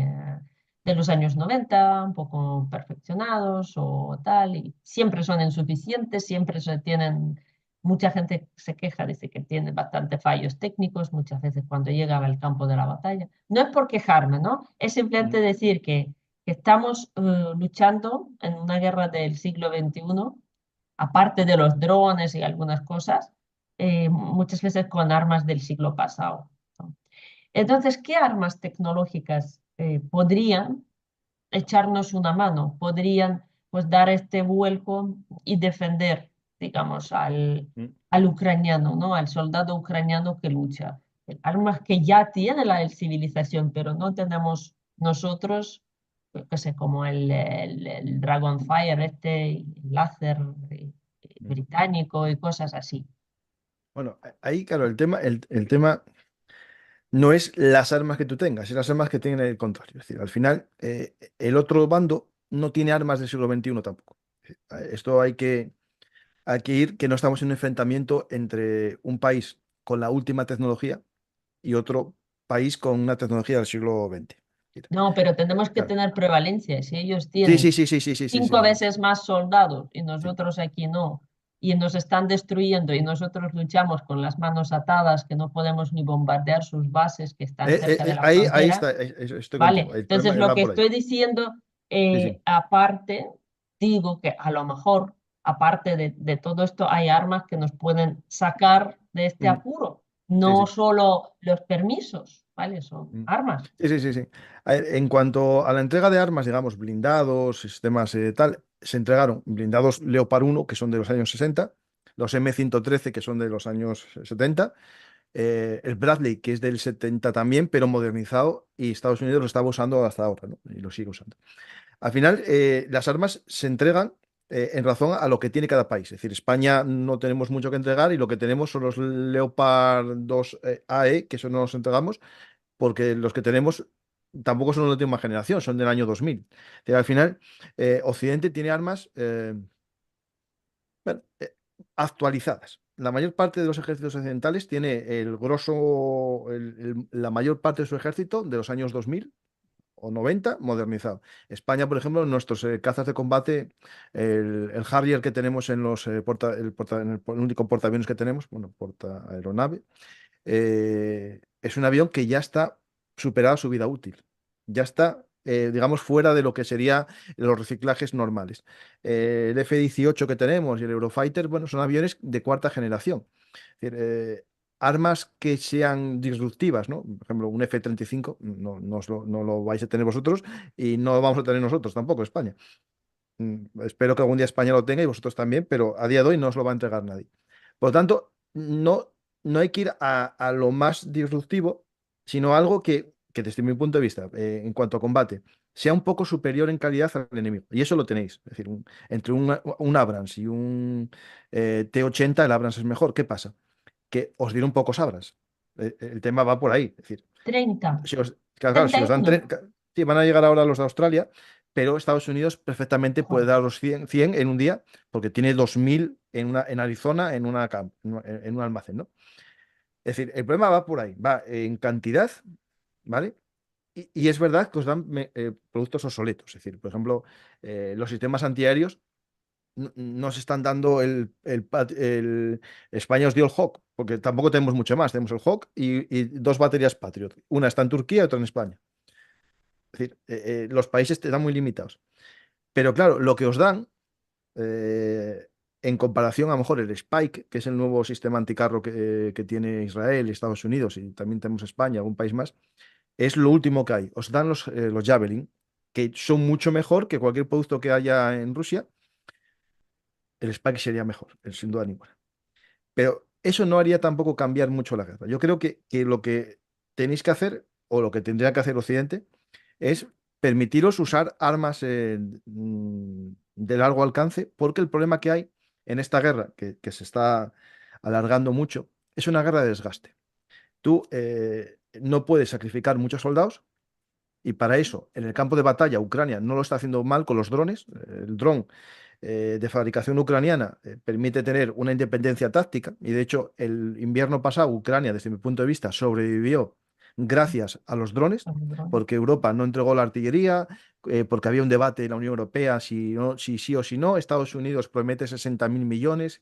los años 90 un poco perfeccionados o tal, y siempre son insuficientes, siempre se tienen, mucha gente se queja, dice que tiene bastantes fallos técnicos, muchas veces cuando llega al campo de la batalla. No es por quejarme, ¿no? Es Mm, simplemente decir que estamos luchando en una guerra del siglo XXI, aparte de los drones y algunas cosas, muchas veces con armas del siglo pasado, ¿no? Entonces, ¿qué armas tecnológicas podrían echarnos una mano? Podrían pues dar este vuelco y defender, digamos, mm. al ucraniano, ¿no? Al soldado ucraniano que lucha. Armas que ya tiene la civilización, pero no tenemos nosotros, yo qué sé, como el Dragonfire, el láser Mm. británico y cosas así. Bueno, ahí, claro, el tema no es las armas que tú tengas, es las armas que tienen el contrario. Es decir, al final, el otro bando no tiene armas del siglo XXI tampoco. Esto hay que ir, que no estamos en un enfrentamiento entre un país con la última tecnología y otro país con una tecnología del siglo XX. No, pero tenemos que Claro. tener prevalencia. Si ellos Sí, sí, tienen sí, sí, sí, sí, sí, sí, cinco sí, veces más soldados y sí. nosotros aquí no, y nos están destruyendo y nosotros luchamos con las manos atadas, que no podemos ni bombardear sus bases que están cerca de la Ahí frontera, está, estoy contigo. ¿vale? El Entonces, problema lo va que por ahí. estoy diciendo, Sí, sí. aparte, digo que a lo mejor, aparte de todo esto, hay armas que nos pueden sacar de este Mm, apuro, sí, no sí. solo los permisos, ¿vale? Son Mm. armas. Sí, sí, sí, sí. A ver, en cuanto a la entrega de armas, digamos, blindados, sistemas tal, se entregaron blindados Leopard 1, que son de los años 60, los M113, que son de los años 70, el Bradley, que es del 70 también, pero modernizado, y Estados Unidos lo estaba usando hasta ahora, ¿no? Y lo sigue usando. Al final, las armas se entregan en razón a lo que tiene cada país. Es decir, España no tenemos mucho que entregar y lo que tenemos son los Leopard 2 AE, que eso no los entregamos porque los que tenemos tampoco son de la última generación, son del año 2000. Al final, Occidente tiene armas, bueno, actualizadas. La mayor parte de los ejércitos occidentales tiene el grosso, la mayor parte de su ejército de los años 2000 o 90 modernizado. España, por ejemplo, nuestros cazas de combate, el Harrier que tenemos en los el único portaaviones que tenemos, bueno, porta aeronave, es un avión que ya está superado su vida útil. Ya está, digamos, fuera de lo que serían los reciclajes normales. El F-18 que tenemos y el Eurofighter, bueno, son aviones de cuarta generación. Es decir, armas que sean disruptivas, ¿no? Por ejemplo, un F-35 no lo vais a tener vosotros y no lo vamos a tener nosotros tampoco, España. Espero que algún día España lo tenga y vosotros también, pero a día de hoy no os lo va a entregar nadie. Por lo tanto, no hay que ir a lo más disruptivo, sino algo que desde mi punto de vista, en cuanto a combate, sea un poco superior en calidad al enemigo. Y eso lo tenéis. Es decir, entre un Abrams y un T-80, el Abrams es mejor. ¿Qué pasa? Que os dieron pocos Abrams. El tema va por ahí. Es decir, 30, claro, si treinta os y dan uno. sí, van a llegar ahora los de Australia, pero Estados Unidos perfectamente puede Joder, dar los 100 en un día, porque tiene 2000 en Arizona, en un almacén, ¿no? Es decir, el problema va por ahí, va en cantidad, ¿vale? Y es verdad que os dan productos obsoletos. Es decir, por ejemplo, los sistemas antiaéreos no se están dando España os dio el Hawk, porque tampoco tenemos mucho más. Tenemos el Hawk y dos baterías Patriot. Una está en Turquía y otra en España. Es decir, los países están muy limitados. Pero claro, lo que os dan, eh, en comparación a lo mejor el Spike, que es el nuevo sistema anticarro que tiene Israel y Estados Unidos, y también tenemos España, algún país más, es lo último que hay. Os dan los Javelin, que son mucho mejor que cualquier producto que haya en Rusia. El Spike sería mejor, sin duda ninguna. Pero eso no haría tampoco cambiar mucho la guerra. Yo creo que lo que tenéis que hacer, o lo que tendría que hacer Occidente, es permitiros usar armas de largo alcance, porque el problema que hay en esta guerra, que se está alargando mucho, es una guerra de desgaste. Tú no puedes sacrificar muchos soldados y para eso, en el campo de batalla, Ucrania no lo está haciendo mal con los drones. El dron de fabricación ucraniana permite tener una independencia táctica y de hecho el invierno pasado Ucrania, desde mi punto de vista, sobrevivió gracias a los drones, cabrón. porque Europa no entregó la artillería, porque había un debate en la Unión Europea si sí o si no. Estados Unidos promete 60.000 millones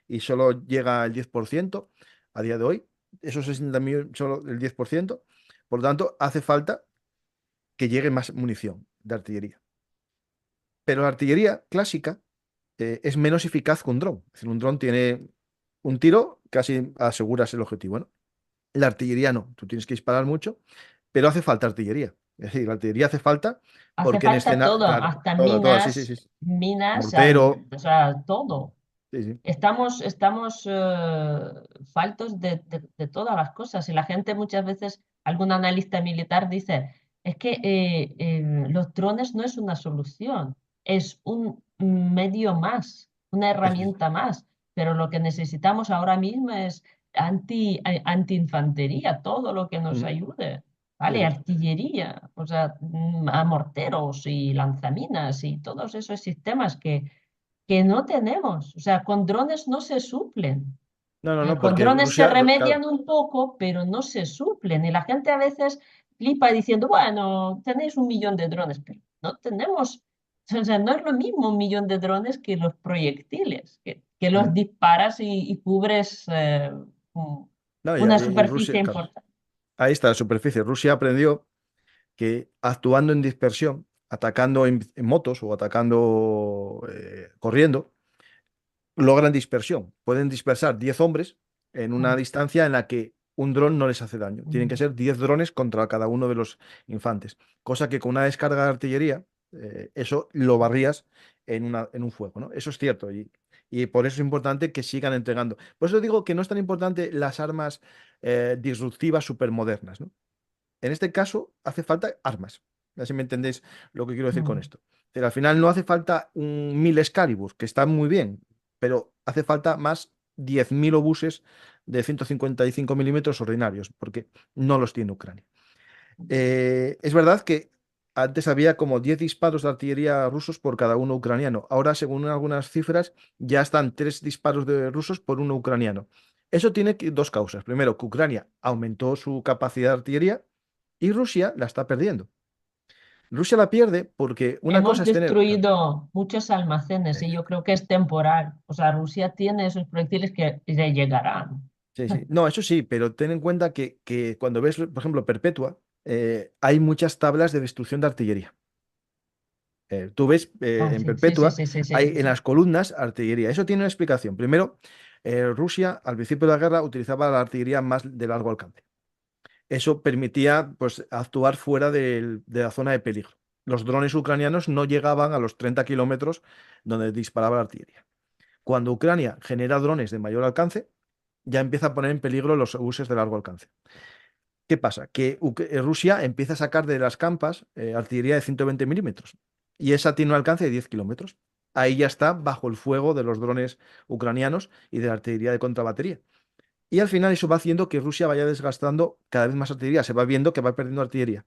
y solo llega el 10% a día de hoy. Esos 60.000, solo el 10%. Por lo tanto, hace falta que llegue más munición de artillería. Pero la artillería clásica es menos eficaz que un dron. Es decir, un dron tiene un tiro, casi aseguras el objetivo, ¿no? La artillería no, tú tienes que disparar mucho, pero hace falta artillería. Es decir, la artillería hace falta Hace porque en falta escena, todo, claro, hasta toda, sí, sí, sí, minas, sí. minas, Mortero, o sea, todo. sí, sí. Estamos faltos de todas las cosas y la gente muchas veces, algún analista militar dice, es que los drones no es una solución, es un medio más, una Es- herramienta más, pero lo que necesitamos ahora mismo es antiinfantería, todo lo que nos mm, ayude. sí, ¿Vale? sí. Artillería, o sea, a morteros y lanzaminas y todos esos sistemas que no tenemos. O sea, con drones no se suplen. No, no, no, Con porque drones se Rusia, remedian claro. un poco, pero no se suplen. Y la gente a veces flipa diciendo, bueno, tenéis 1 millón de drones, pero no tenemos, o sea, no es lo mismo 1 millón de drones que los proyectiles, que los mm, disparas y cubres no, una y superficie Rusia, claro. importante. Ahí está la superficie. Rusia aprendió que actuando en dispersión, atacando en motos o atacando corriendo, logran dispersión. Pueden dispersar 10 hombres en una distancia en la que un dron no les hace daño. Tienen que ser 10 drones contra cada uno de los infantes. Cosa que con una descarga de artillería, eso lo barrías en un fuego, ¿no? Eso es cierto. Y por eso es importante que sigan entregando. Por eso digo que no es tan importante las armas disruptivas supermodernas, ¿no? En este caso, hace falta armas. Así me entendéis lo que quiero decir con Mm. esto. Pero al final no hace falta un 1000 Excalibur, que está muy bien, pero hace falta más 10.000 obuses de 155 milímetros ordinarios, porque no los tiene Ucrania. Es verdad que Antes había como 10 disparos de artillería rusos por cada uno ucraniano. Ahora, según algunas cifras, ya están 3 disparos de rusos por uno ucraniano. Eso tiene dos causas. Primero, que Ucrania aumentó su capacidad de artillería y Rusia la está perdiendo. Rusia la pierde porque una cosa Hemos es tener... destruido muchos almacenes y yo creo que es temporal. O sea, Rusia tiene esos proyectiles que le llegarán. Sí, sí. No, eso sí, pero ten en cuenta que cuando ves, por ejemplo, Perpetua, hay muchas tablas de destrucción de artillería. Tú ves Ah, en sí, sí, sí, Perpetua, sí, sí, sí, hay sí, en sí. las columnas artillería. Eso tiene una explicación. Primero, Rusia al principio de la guerra utilizaba la artillería más de largo alcance. Eso permitía pues, actuar fuera de la zona de peligro. Los drones ucranianos no llegaban a los 30 kilómetros donde disparaba la artillería. Cuando Ucrania genera drones de mayor alcance, ya empieza a poner en peligro los buses de largo alcance. ¿Qué pasa? Que Rusia empieza a sacar de las campas artillería de 120 milímetros y esa tiene un alcance de 10 kilómetros. Ahí ya está bajo el fuego de los drones ucranianos y de la artillería de contrabatería. Y al final eso va haciendo que Rusia vaya desgastando cada vez más artillería, se va viendo que va perdiendo artillería.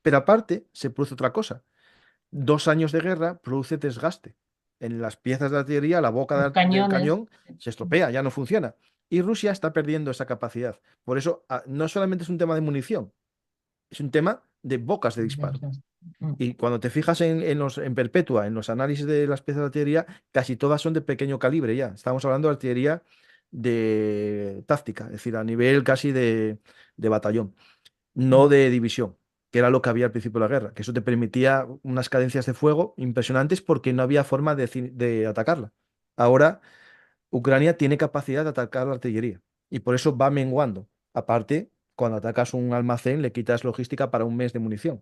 Pero aparte se produce otra cosa. 2 años de guerra produce desgaste. En las piezas de artillería, la boca Los del cañones. cañón se estropea, ya no funciona. Y Rusia está perdiendo esa capacidad. Por eso, no solamente es un tema de munición, es un tema de bocas de disparo. Mm. Y cuando te fijas en Perpetua, en los análisis de las piezas de artillería, casi todas son de pequeño calibre ya. Estamos hablando de artillería de táctica, es decir, a nivel casi de batallón, no Mm. de división, que era lo que había al principio de la guerra, que eso te permitía unas cadencias de fuego impresionantes porque no había forma de atacarla. Ahora, Ucrania tiene capacidad de atacar la artillería y por eso va menguando. Aparte, cuando atacas un almacén, le quitas logística para un mes de munición.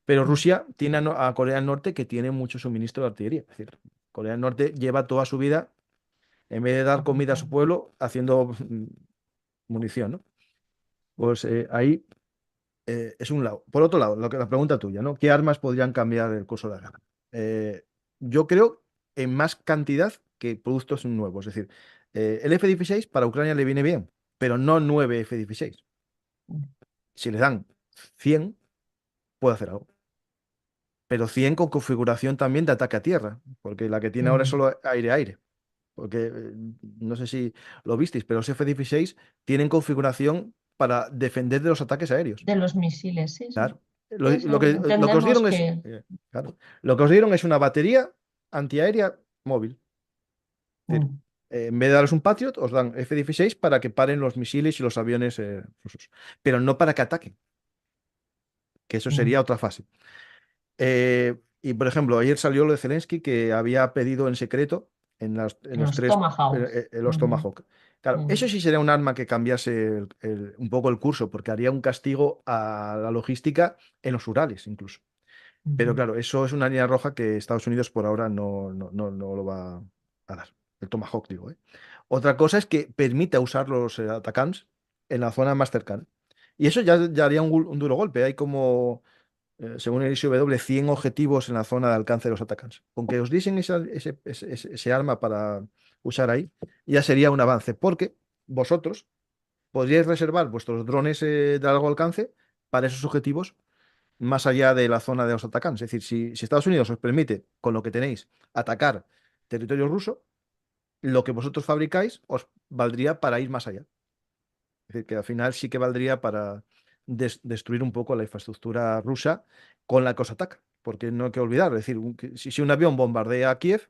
Pero Mm. Rusia tiene a Corea del Norte que tiene mucho suministro de artillería. Es decir, Corea del Norte lleva toda su vida, en vez de dar comida a su pueblo, haciendo munición, ¿no? Pues ahí es un lado. Por otro lado, la pregunta tuya, ¿no? ¿Qué armas podrían cambiar el curso de la guerra? Yo creo en más cantidad que productos nuevos. Es decir, el F-16 para Ucrania le viene bien, pero no 9 F-16. Si le dan 100, puede hacer algo. Pero 100 con configuración también de ataque a tierra, porque la que tiene ahora es Mm. solo aire-aire. Porque no sé si lo visteis, pero los F-16 tienen configuración para defender de los ataques aéreos. De los misiles, sí, sí. Claro. Lo, Sí, sí, lo que os entendemos dieron es, que... claro, lo que os dieron es una batería antiaérea móvil. Es decir, Mm. en vez de daros un Patriot, os dan F-16 para que paren los misiles y los aviones rusos, pero no para que ataquen, que eso Mm. sería otra fase. Y por ejemplo, ayer salió lo de Zelensky que había pedido en secreto en los Los tres Tomahawks. los Ujú. Tomahawk. Claro, eso Mm. sí sería un arma que cambiase un poco el curso, porque haría un castigo a la logística en los Urales incluso. Pero Ujú. claro, eso es una línea roja que Estados Unidos por ahora no lo va a dar. El Tomahawk, digo, ¿eh? Otra cosa es que permita usar los Atacams en la zona más cercana. Y eso ya haría un duro golpe. Hay como según el ISW, 100 objetivos en la zona de alcance de los atacantes. Con que os diesen ese arma para usar ahí, ya sería un avance, porque vosotros podríais reservar vuestros drones de largo alcance para esos objetivos más allá de la zona de los atacantes. Es decir, si Estados Unidos os permite, con lo que tenéis, atacar territorio ruso, lo que vosotros fabricáis os valdría para ir más allá. Es decir, que al final sí que valdría para destruir un poco la infraestructura rusa con la que os ataca. Porque no hay que olvidar, es decir, si un avión bombardea a Kiev,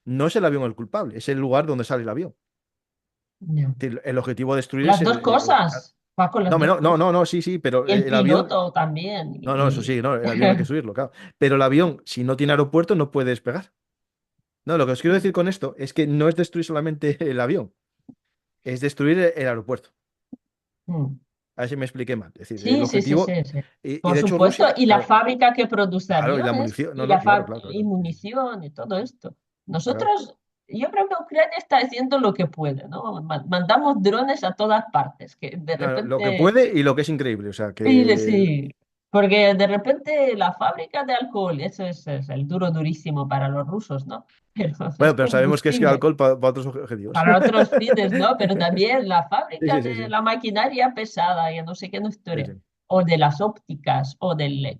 no es el avión el culpable, es el lugar donde sale el avión. Ya. Es decir, el objetivo de destruir es Las dos cosas, Paco, las no, dos cosas. sí, sí, pero Y el el avión... piloto también. No, no, eso sí, no, el avión hay que subirlo, claro. Pero el avión, si no tiene aeropuerto, no puede despegar. No, lo que os quiero decir con esto es que no es destruir solamente el avión, es destruir el aeropuerto. Mm. A ver si me expliqué mal. Es decir, el Sí, sí, sí, objetivo, sí, sí. y Por de hecho supuesto, Rusia, y la claro, fábrica que produce claro, y la aviones munición, no, y, no, claro, claro, y claro. Sí, sí, munición y todo esto. claro. Nosotros, yo creo que Ucrania está haciendo lo que puede, ¿no? Mandamos drones a todas partes, que de No, no, lo que repente, puede y lo que es increíble. O sea, sí, que... sí, porque de repente la fábrica de alcohol, eso es el duro durísimo para los rusos, ¿no? Pero es Bueno, pero sabemos que es que combustible. alcohol para otros objetivos. Para otros fines, ¿no? Pero también la Sí, fábrica sí, sí, de sí. la maquinaria pesada, ya no sé qué no Sí, historia, sí. o de las ópticas, o del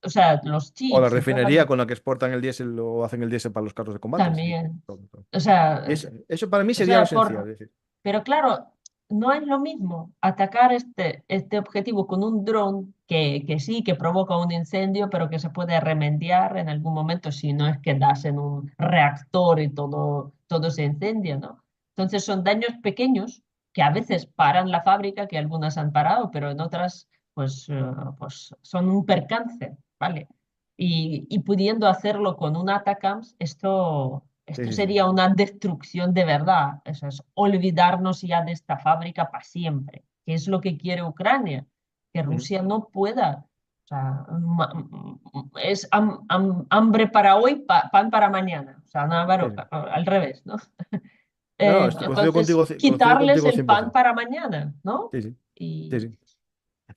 o sea, los O la chips y todo refinería eso con la que exportan el diésel o hacen el diésel para los carros de combate. Es decir, también. todo, todo. O sea, Eso para mí o sería lo sea, esencial. Es decir, pero claro, no es lo mismo atacar este objetivo con un dron que sí, que provoca un incendio, pero que se puede remediar en algún momento si no es que das en un reactor y todo se incendia, ¿no? Entonces son daños pequeños que a veces paran la fábrica, que algunas han parado, pero en otras pues son un percance, ¿vale? Y pudiendo hacerlo con un ATACMS, esto, sí, esto sí, sí, sería sí. una destrucción de verdad. Eso es olvidarnos ya de esta fábrica para siempre, que es lo que quiere Ucrania, que Ujú. Rusia no pueda. O sea, es hambre para hoy, pan para mañana. O sea, no, Sí, bueno, sí. al revés, ¿no? No, no, Entonces, coincido quitarles contigo el pan 100%. para mañana, ¿no? Sí, sí, sí, Y sí.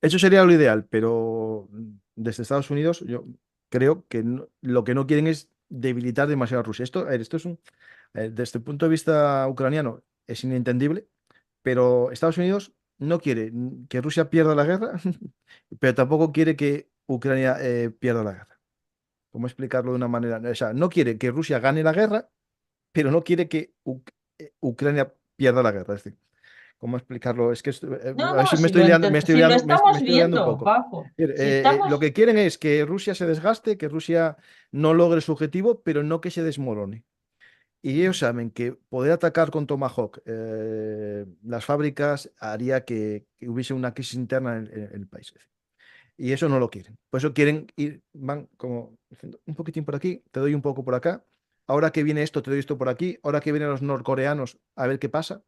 Eso sería lo ideal, pero desde Estados Unidos yo creo que lo que no quieren es debilitar demasiado a Rusia. Esto, a ver, esto es desde el punto de vista ucraniano es inentendible, pero Estados Unidos no quiere que Rusia pierda la guerra, pero tampoco quiere que Ucrania pierda la guerra. ¿Cómo explicarlo de una manera? O sea, no quiere que Rusia gane la guerra, pero no quiere que Ucrania pierda la guerra. Es decir, ¿cómo explicarlo? Es que no, a ver no, si me si estoy liando, si lo me estamos estoy liando un viendo, poco. Paco, si Lo estamos. que quieren es que Rusia se desgaste, que Rusia no logre su objetivo, pero no que se desmorone. Y ellos saben que poder atacar con Tomahawk las fábricas haría que hubiese una crisis interna en el país. Y eso no lo quieren. Por eso quieren ir, van como diciendo, un poquitín por aquí, te doy un poco por acá. Ahora que viene esto, te doy esto por aquí. Ahora que vienen los norcoreanos, a ver qué pasa.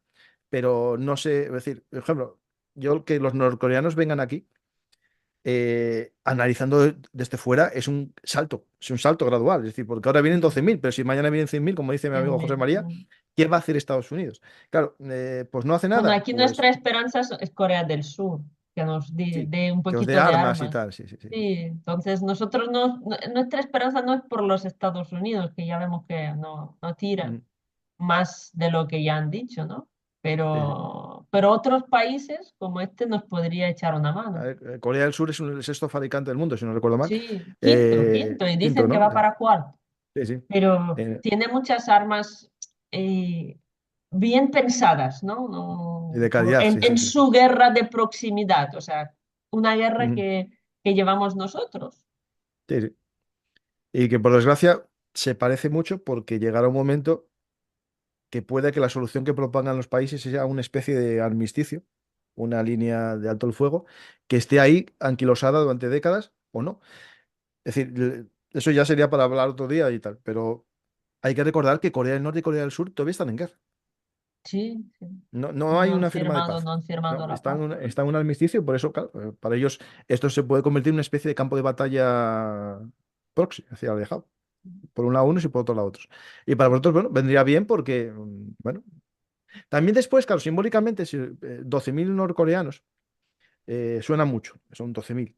Pero no sé, es decir, por ejemplo, yo que los norcoreanos vengan aquí, analizando desde fuera, es un salto gradual. Es decir, porque ahora vienen 12.000 pero si mañana vienen 100.000 como dice mi amigo José 100.000. María, ¿qué va a hacer Estados Unidos? Claro, pues no hace Bueno, nada, aquí pues nuestra esperanza es Corea del Sur, que nos sí, dé un que os dé poquito de armas y armas. tal, sí, sí, sí. Sí, entonces nosotros nuestra esperanza no es por los Estados Unidos, que ya vemos que no tiran Ujú. más de lo que ya han dicho, ¿no? Sí, sí. Pero otros países como este nos podría echar una A mano. ver, Corea del Sur es el sexto fabricante del mundo, si no recuerdo mal. Sí, quinto, y Quinto, dicen que ¿no? va para cuarto. Sí, sí. Pero Eh, tiene muchas armas eh, bien pensadas, ¿no? y de calidad, En, sí, sí, en sí, sí. su guerra de proximidad, o sea, una guerra Ujú. que llevamos nosotros. Sí, sí. Y que por desgracia se parece mucho porque llegará un momento que puede que la solución que propongan los países sea una especie de armisticio, una línea de alto el fuego, que esté ahí anquilosada durante décadas o no. Es decir, eso ya sería para hablar otro día y tal, pero hay que recordar que Corea del Norte y Corea del Sur todavía están en guerra. Sí, sí. No, no hay una firma de paz. No han firmado No, la paz. está en un armisticio, por eso, claro, para ellos esto se puede convertir en una especie de campo de batalla proxy, hacia alejado. Por un lado unos y por otro lado otros. Y para vosotros, bueno, vendría bien porque, bueno, también después, claro, simbólicamente, si, 12.000 norcoreanos suena mucho, son 12.000,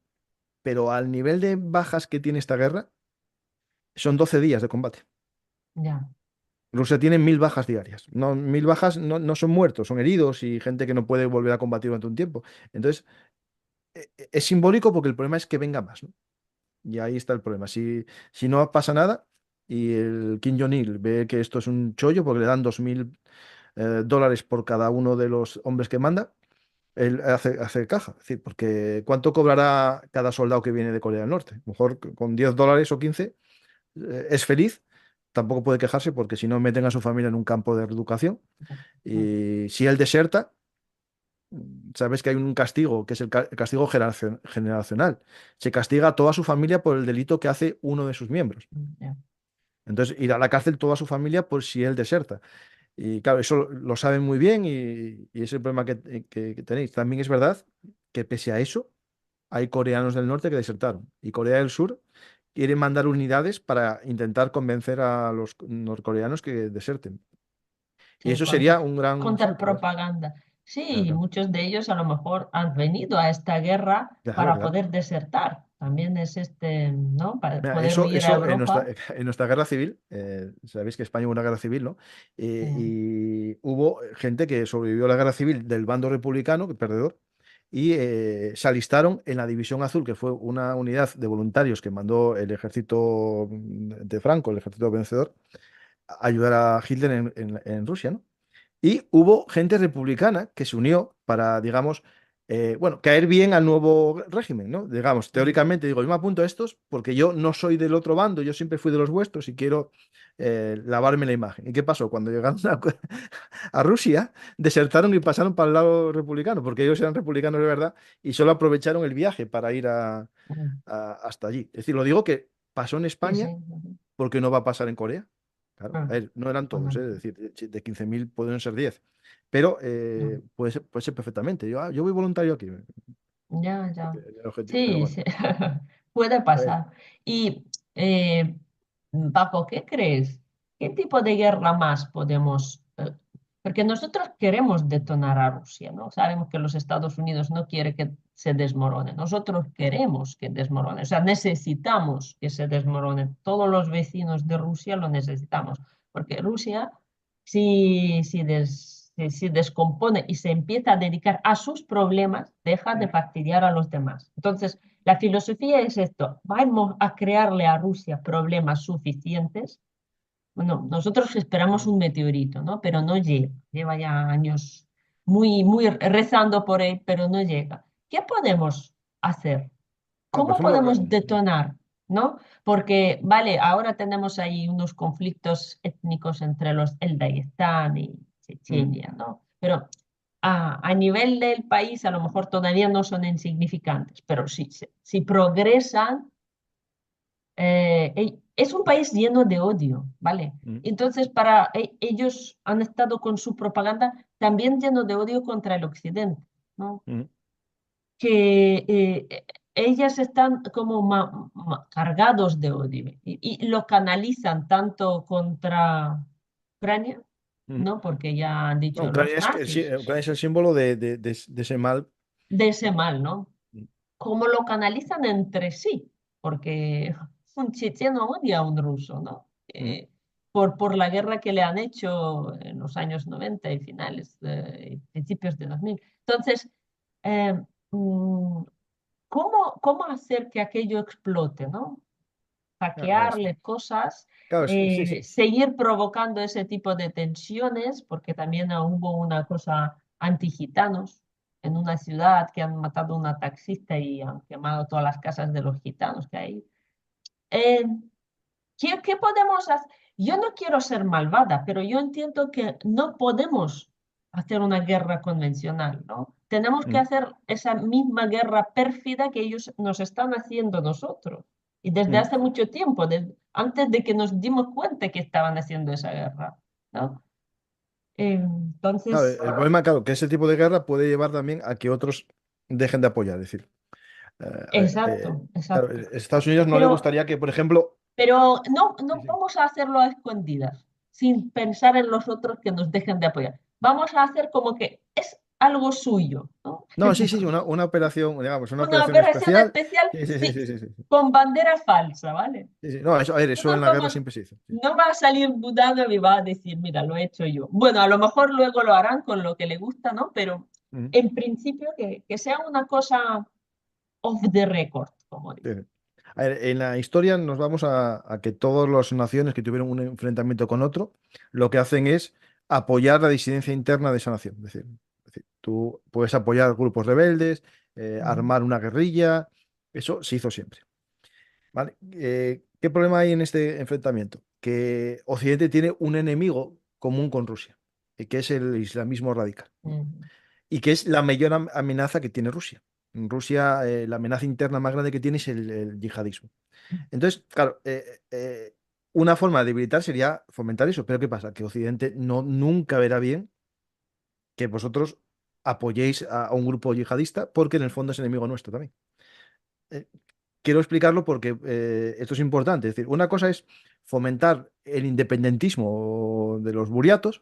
pero al nivel de bajas que tiene esta guerra, son 12 días de combate. Ya, Rusia tiene 1.000 bajas diarias. No, 1.000 bajas no son muertos, son heridos y gente que no puede volver a combatir durante un tiempo. Entonces, es simbólico porque el problema es que venga más, ¿no? Y ahí está el problema. Si no pasa nada y el Kim Jong-il ve que esto es un chollo porque le dan 2.000 dólares por cada uno de los hombres que manda, él hace caja. Es decir, porque ¿cuánto cobrará cada soldado que viene de Corea del Norte? A lo mejor con 10 dólares o 15 es feliz. Tampoco puede quejarse porque si no meten a su familia en un campo de reeducación. ya, Y si él deserta, sabes que hay un castigo, que es el castigo generacional. Se castiga a toda su familia por el delito que hace uno de sus miembros. ya. Entonces, irá a la cárcel toda su familia por si él deserta. Y claro, eso lo saben muy bien y es el problema que tenéis. También es verdad que pese a eso, hay coreanos del norte que desertaron. Y Corea del Sur quiere mandar unidades para intentar convencer a los norcoreanos que deserten. Y Sí, eso sería un gran contra salto, ¿ves? propaganda. Claro, Sí, claro. muchos de ellos a lo mejor han venido a esta guerra Claro, para claro. poder desertar. También es ¿no? Para Mira, poder eso, huir a eso Europa. en nuestra guerra civil, sabéis que España hubo una guerra civil, ¿no? Sí, Y hubo gente que sobrevivió a la guerra civil del bando republicano, que perdedor, y se alistaron en la División Azul, que fue una unidad de voluntarios que mandó el ejército de Franco, el ejército vencedor, a ayudar a Hitler en Rusia, ¿no? Y hubo gente republicana que se unió para, digamos, bueno, caer bien al nuevo régimen, ¿no? Digamos, teóricamente digo, yo me apunto a estos porque yo no soy del otro bando, yo siempre fui de los vuestros y quiero lavarme la imagen. ¿Y qué pasó? Cuando llegaron a Rusia, desertaron y pasaron para el lado republicano, porque ellos eran republicanos de verdad y solo aprovecharon el viaje para ir hasta allí. Es decir, lo digo que pasó en Sí, sí. España porque no va a pasar en Corea. Claro, a Ah, ver, no eran todos, es correcto. decir, de 15.000 pueden ser 10, pero No. puede ser perfectamente. Yo voy voluntario aquí, Ya, ya. el objetivo, pero Sí, bueno. sí. Puede A ver, pasar. Y, eh, Paco, ¿qué crees? ¿Qué tipo de guerra más podemos? Porque nosotros queremos detonar a Rusia, ¿no? Sabemos que los Estados Unidos no quiere que se desmorone. Nosotros queremos que desmorone. O sea, necesitamos que se desmorone. Todos los vecinos de Rusia lo necesitamos. Porque Rusia, si descompone y se empieza a dedicar a sus problemas, deja de mm, fastidiar a los demás. Entonces, la filosofía es esto, vamos a crearle a Rusia problemas suficientes. Bueno, nosotros esperamos un meteorito, ¿no? Pero no llega, lleva ya años muy rezando por él, pero no llega. ¿Qué podemos hacer? por ¿Cómo ejemplo, podemos detonar? ¿No? Porque, vale, ahora tenemos ahí unos conflictos étnicos entre el Daguestán y mm, Chechenia, ¿no? Pero a nivel del país a lo mejor todavía no son insignificantes, pero si progresan, es un país lleno de odio, ¿vale? mm, Entonces, ellos han estado con su propaganda también lleno de odio contra el Occidente, ¿no? mm, Que ellas están como cargados de odio y lo canalizan tanto contra Ucrania, mm. ¿no? Porque ya han No, dicho Ucrania los es, nazis Ucrania es el símbolo de ese mal. de ese mal, ¿no? Mm, Cómo lo canalizan entre sí, porque un checheno odia a un ruso, ¿no? mm, Por la guerra que le han hecho en los años 90 y finales, principios de 2000. Entonces, eh, mm, ¿cómo hacer que aquello explote, ¿no? claro, Hackearle cosas, claro, sí, sí. seguir provocando ese tipo de tensiones, porque también hubo una cosa anti-gitanos en una ciudad que han matado a una taxista y han quemado todas las casas de los gitanos que hay. Eh, ¿qué podemos hacer? Yo no quiero ser malvada, pero yo entiendo que no podemos hacer una guerra convencional, ¿no? Tenemos que Mm, hacer esa misma guerra pérfida que ellos nos están haciendo nosotros. Y desde mm. hace mucho tiempo, antes de que nos dimos cuenta que estaban haciendo esa guerra, ¿no? Claro, Entonces, el problema, claro, que ese tipo de guerra puede llevar también a que otros dejen de apoyar. Es decir, exacto, claro, exacto. Estados Unidos no le Pero gustaría que, por ejemplo, Pero no, sí, no sí. vamos a hacerlo a escondidas, sin pensar en los otros que nos dejen de apoyar. Vamos a hacer como que es algo suyo, ¿no? No, sí, sí, sí, una operación, digamos, una Una operación operación especial. especial, Sí, sí, sí, sí, sí, sí, sí, sí. con bandera falsa, ¿vale? Sí, sí. No, eso, a ver, eso en Todos la guerra vamos, siempre se hizo. Sí. no va a salir dudando y va a decir, mira, lo he hecho yo. Bueno, a lo mejor luego lo harán con lo que le gusta, ¿no? Pero Ujú, en principio que sea una cosa off the record, como sí, digo. sí. A ver, en la historia nos vamos a que todas las naciones que tuvieron un enfrentamiento con otro, lo que hacen es apoyar la disidencia interna de esa nación. Es decir, tú puedes apoyar grupos rebeldes, Ujú, armar una guerrilla, eso se hizo siempre. ¿Vale? ¿Qué problema hay en este enfrentamiento? Que Occidente tiene un enemigo común con Rusia, que es el islamismo radical, ¿no? ujú, Y que es la mayor amenaza que tiene Rusia. En Rusia, la amenaza interna más grande que tiene es el yihadismo. Entonces, claro, una forma de debilitar sería fomentar eso. Pero ¿qué pasa? Que Occidente no, nunca verá bien que vosotros apoyéis a un grupo yihadista porque en el fondo es enemigo nuestro también. Eh, Quiero explicarlo porque esto es importante. Es decir, una cosa es fomentar el independentismo de los buriatos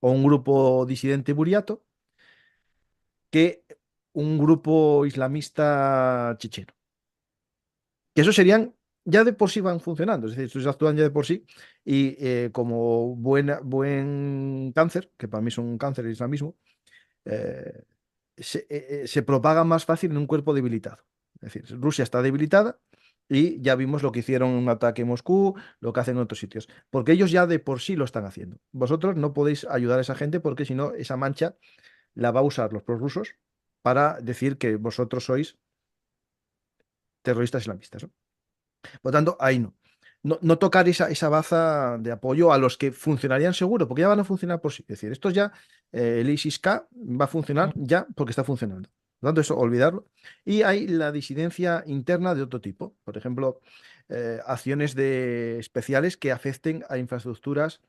o un grupo disidente buriato que un grupo islamista checheno. Que eso serían, ya de por sí van funcionando, es decir, estos actúan ya de por sí y como buen cáncer, que para mí es un cáncer el islamismo, eh, se propagan más fácil en un cuerpo debilitado. Es decir, Rusia está debilitada y ya vimos lo que hicieron en un ataque en Moscú, lo que hacen en otros sitios, porque ellos ya de por sí lo están haciendo. Vosotros no podéis ayudar a esa gente porque si no, esa mancha la va a usar los prorrusos para decir que vosotros sois terroristas islamistas, ¿no? Por lo tanto, ahí no. No tocar esa baza de apoyo a los que funcionarían seguro, porque ya van a funcionar por sí. Es decir, estos ya, el ISIS-K va a funcionar ya porque está funcionando. Por lo tanto, eso, olvidarlo. Y hay la disidencia interna de otro tipo. Por ejemplo, acciones especiales que afecten a infraestructuras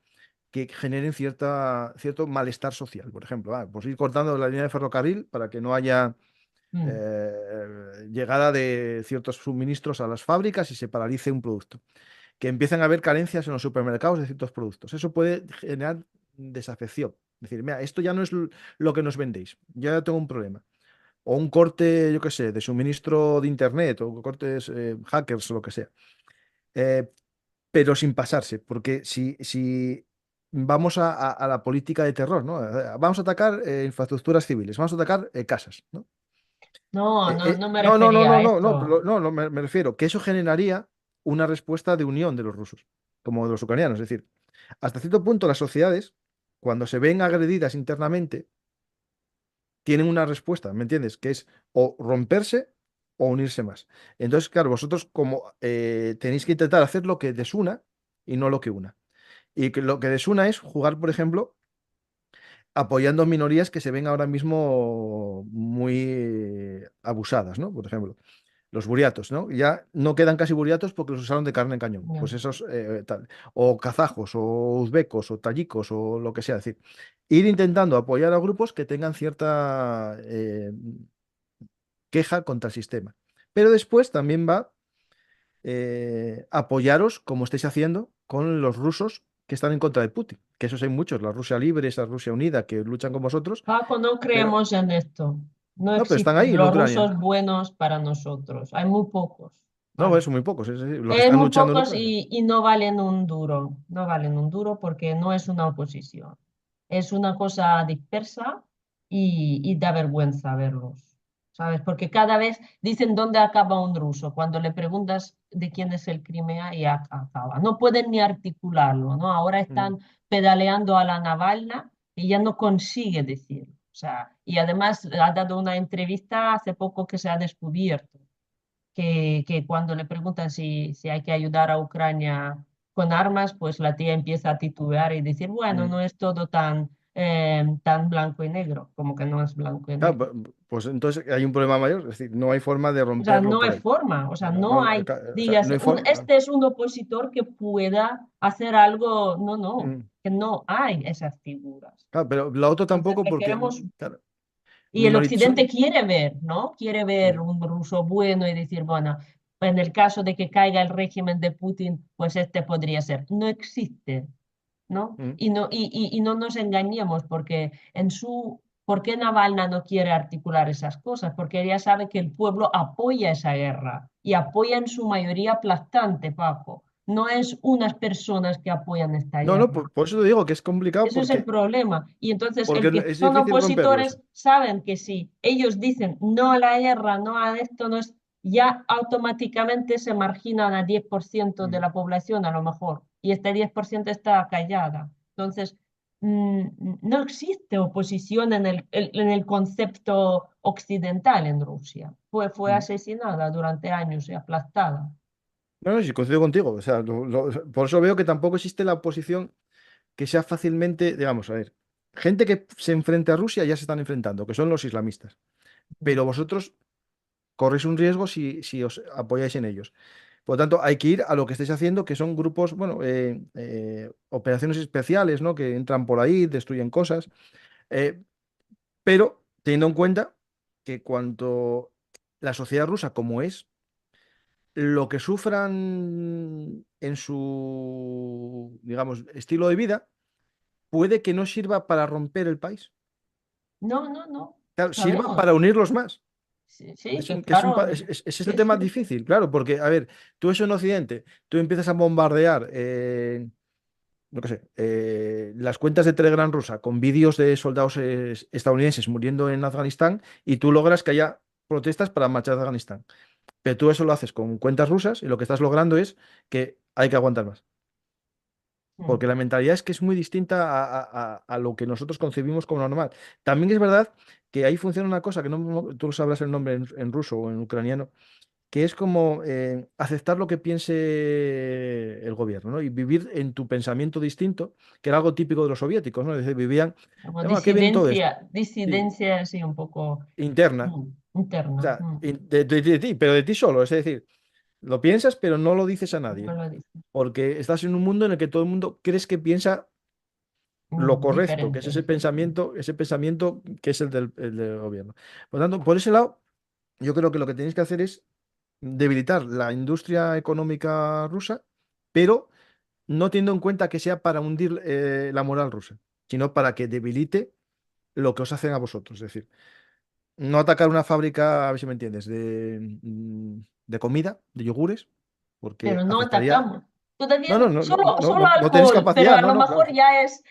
que generen cierto malestar social. Por ejemplo, pues ir cortando la línea de ferrocarril para que no haya Mm. llegada de ciertos suministros a las fábricas y se paralice un producto. Que empiezan a haber carencias en los supermercados de ciertos productos. Eso puede generar desafección. Decir, mira, esto ya no es lo que nos vendéis, ya tengo un problema. O un corte, yo qué sé, de suministro de internet, o cortes hackers o lo que sea. Eh, pero sin pasarse, porque si vamos a la política de terror, ¿no? Vamos a atacar infraestructuras civiles, vamos a atacar casas, ¿no? No, no, no me No, no, no, refería no, a no, no, esto. no, no, me refiero que eso generaría una respuesta de unión de los rusos, como de los ucranianos. Es decir, hasta cierto punto las sociedades, cuando se ven agredidas internamente, tienen una respuesta, ¿me entiendes? Que es o romperse o unirse más. Entonces, claro, vosotros como tenéis que intentar hacer lo que desuna y no lo que una. Y que lo que desuna es jugar, por ejemplo, apoyando minorías que se ven ahora mismo muy abusadas, ¿no? Por ejemplo. Los buriatos, ¿no? Ya no quedan casi buriatos porque los usaron de carne en cañón. Pues No. esos, tal. O kazajos, o uzbecos, o tayikos, o lo que sea. Es decir, ir intentando apoyar a grupos que tengan cierta queja contra el sistema. Pero después también va apoyaros, como estáis haciendo, con los rusos que están en contra de Putin. Que esos hay muchos, la Rusia libre, esa Rusia unida, que luchan con vosotros, Paco, no pero creemos en esto. No no, pero están existen ahí en los Ucrania. rusos buenos para nosotros. Hay muy pocos, No, ¿vale? son muy pocos, es decir, los que Es están muy luchando en pocos Ucrania. y no valen un duro. No valen un duro porque no es una oposición. Es una cosa dispersa y da vergüenza verlos, ¿sabes? Porque cada vez dicen dónde acaba un ruso. Cuando le preguntas de quién es el Crimea y acaba. No pueden ni articularlo, ¿no? Ahora Mm. están pedaleando a la Navalna y ya no consigue decirlo. O sea, y además ha dado una entrevista hace poco que se ha descubierto que cuando le preguntan si hay que ayudar a Ucrania con armas, pues la tía empieza a titubear y decir, bueno, Mm. no es todo tan blanco y negro, como que no es blanco y Claro, negro. pues entonces hay un problema mayor, es decir, no hay forma de O sea, romperlo no hay por ahí. forma, o sea, no No, hay, o sea, digas, no hay forma. este es un opositor que pueda hacer algo, no, no, Mm. que no hay esas figuras. Claro, pero la otra Entonces, tampoco que porque, queremos. claro, Y el occidente son- quiere ver, ¿no? Quiere ver mm, un ruso bueno y decir, bueno, en el caso de que caiga el régimen de Putin, pues este podría ser. No existe, ¿no? mm. Y no nos engañemos, porque ¿por qué Navalna no quiere articular esas cosas? Porque ella sabe que el pueblo apoya esa guerra y apoya en su mayoría aplastante, Paco. No es unas personas que apoyan esta No, no, guerra. por eso te digo que es complicado Eso es el porque, problema. Y entonces porque el que es son difícil romperlos. opositores saben que si ellos dicen no a la guerra, no a esto, no es, ya automáticamente se marginan a 10% de Mm. la población a lo mejor. Y este 10% está callada. Entonces, no existe oposición en el concepto occidental en Rusia. Fue Mm. asesinada durante años y aplastada. No, no, sí, coincido contigo. O sea, por eso veo que tampoco existe la oposición que sea fácilmente, digamos, a ver, gente que se enfrente a Rusia ya se están enfrentando, que son los islamistas. Pero vosotros corréis un riesgo si os apoyáis en ellos. Por lo tanto, hay que ir a lo que estáis haciendo, que son grupos, bueno, operaciones especiales, ¿no? Que entran por ahí, destruyen cosas, eh, pero teniendo en cuenta que cuanto la sociedad rusa como es, lo que sufran en su, digamos, estilo de vida, puede que no sirva para romper el país. No, no, no. Claro, sirva Sabemos. para unirlos más. Sí, sí, que Que es, claro. es el Sí, tema sí. difícil, claro, porque, a ver, tú eso en Occidente, tú empiezas a bombardear no qué sé, las cuentas de Telegram rusa con vídeos de soldados estadounidenses muriendo en Afganistán y tú logras que haya protestas para marchar de Afganistán. Pero tú eso lo haces con cuentas rusas y lo que estás logrando es que hay que aguantar más. Mm. Porque la mentalidad es que es muy distinta a lo que nosotros concebimos como normal. También es verdad que ahí funciona una cosa que tú lo sabrás el nombre en ruso o en ucraniano, que es como aceptar lo que piense el gobierno, ¿no? Y vivir en tu pensamiento distinto, que era algo típico de los soviéticos, ¿no? Es decir, vivían, Como "Ah, qué bien todo esto. Sí, disidencia así un poco interna, o interna. sea, de ti, pero de ti solo, es decir, lo piensas, pero no lo dices a ¿Cómo nadie, lo dices? porque estás en un mundo en el que todo el mundo crees que piensa lo correcto, que es Diferente. ese pensamiento que es el del gobierno. Por lo tanto, por ese lado, yo creo que lo que tenéis que hacer es debilitar la industria económica rusa, pero no teniendo en cuenta que sea para hundir la moral rusa, sino para que debilite lo que os hacen a vosotros. Es decir, no atacar una fábrica, a ver si me entiendes, de comida, de yogures, porque Pero no afectaría. atacamos. Todavía No, no, no, no, solo, no, solo no tenéis alcohol, pero capacidad, a no, lo no, claro. mejor ya es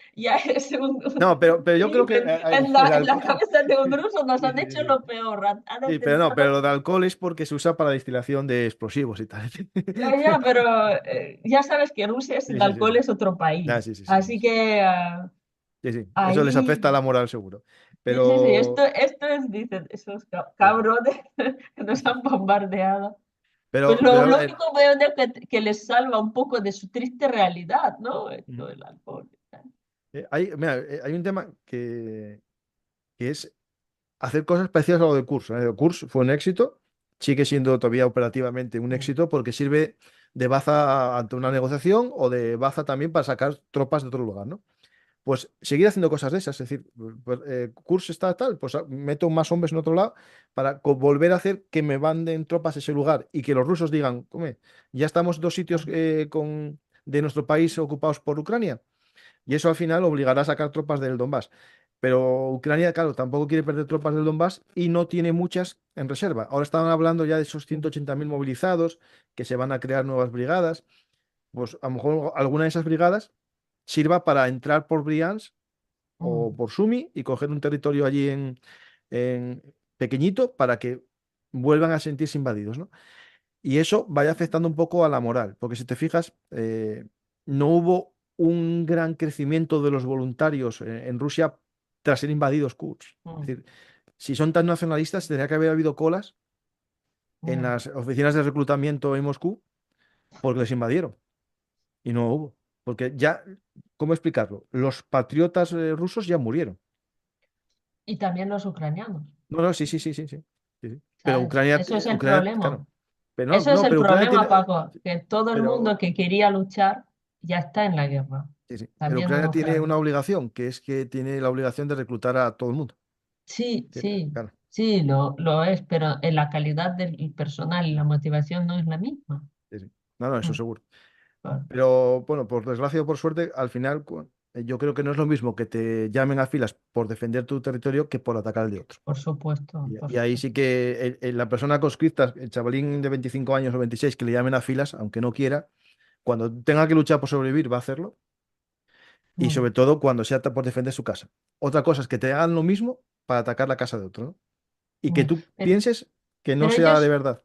No, pero yo creo que en el en la alcohol. cabeza de un ruso nos Sí, han sí, sí, hecho sí. lo peor. Han Sí, pero no, intentado. pero lo de alcohol es porque se usa para destilación de explosivos y tal. Ya, pero ya sabes que Rusia Sí, sin sí, sí, alcohol sí. es otro Ah, país. sí, sí, sí, sí, Así sí. que Sí, sí. Eso les ahí, afecta a la moral seguro. sí, sí, sí, Pero, esto es, dicen, esos sí, sí, cabrones que nos han bombardeado. Pues pero lo único veo de que les salva un poco de su triste realidad, ¿no? Esto del alcohol. mira, hay un tema que es hacer cosas parecidas a lo de Kursk. ¿Eh? El Kursk fue un éxito, sigue siendo todavía operativamente un Mm, éxito porque sirve de baza ante una negociación o de baza también para sacar tropas de otro lugar, ¿no? Pues seguir haciendo cosas de esas, es decir, pues, Kursk está tal, pues meto más hombres en otro lado para volver a hacer que me manden tropas a ese lugar y que los rusos digan, "Come, ya estamos dos sitios de nuestro país ocupados por Ucrania y eso al final obligará a sacar tropas del Donbass. Pero Ucrania, claro, tampoco quiere perder tropas del Donbass y no tiene muchas en reserva. Ahora estaban hablando ya de esos mm, 180.000 movilizados, que se van a crear nuevas brigadas. Pues a lo mejor alguna de esas brigadas sirva para entrar por Briansk o mm. por Sumi y coger un territorio allí en pequeñito para que vuelvan a sentirse invadidos, ¿no? Y eso vaya afectando un poco a la moral, porque si te fijas, no hubo un gran crecimiento de los voluntarios en Rusia tras ser invadidos Kursk. Es Mm, decir, si son tan nacionalistas, tendría que haber habido colas en mm. las oficinas de reclutamiento en Moscú porque les invadieron y no hubo. Porque ya, ¿cómo explicarlo? Los patriotas rusos ya murieron. Y también los ucranianos, No, no, sí, sí, sí, sí, sí. Sí, sí. Pero ¿sabes? Eso es el Ucrania, problema. claro. Pero no, Eso es no, el pero Ucrania problema, tiene, Paco, que todo el mundo pero que quería luchar ya está en la guerra, sí, sí. Pero también en Ucrania tiene Ucrania. una obligación, que es que tiene la obligación de reclutar a todo el mundo. Sí, sí, Claro, sí, lo es, pero en la calidad del personal y la motivación no es la misma. sí, sí. No, no, eso Mm, seguro. claro, Pero bueno, por desgracia o por suerte, al final yo creo que no es lo mismo que te llamen a filas por defender tu territorio que por atacar el de otro. por supuesto, por Y ahí supuesto. sí que la persona conscripta, el chavalín de 25 años o 26 que le llamen a filas, aunque no quiera, cuando tenga que luchar por sobrevivir, va a hacerlo. Y Mm, sobre todo cuando sea por defender su casa. Otra cosa es que te hagan lo mismo para atacar la casa de otro, ¿no? Y que mm. tú Pero, pienses que no pero sea de verdad.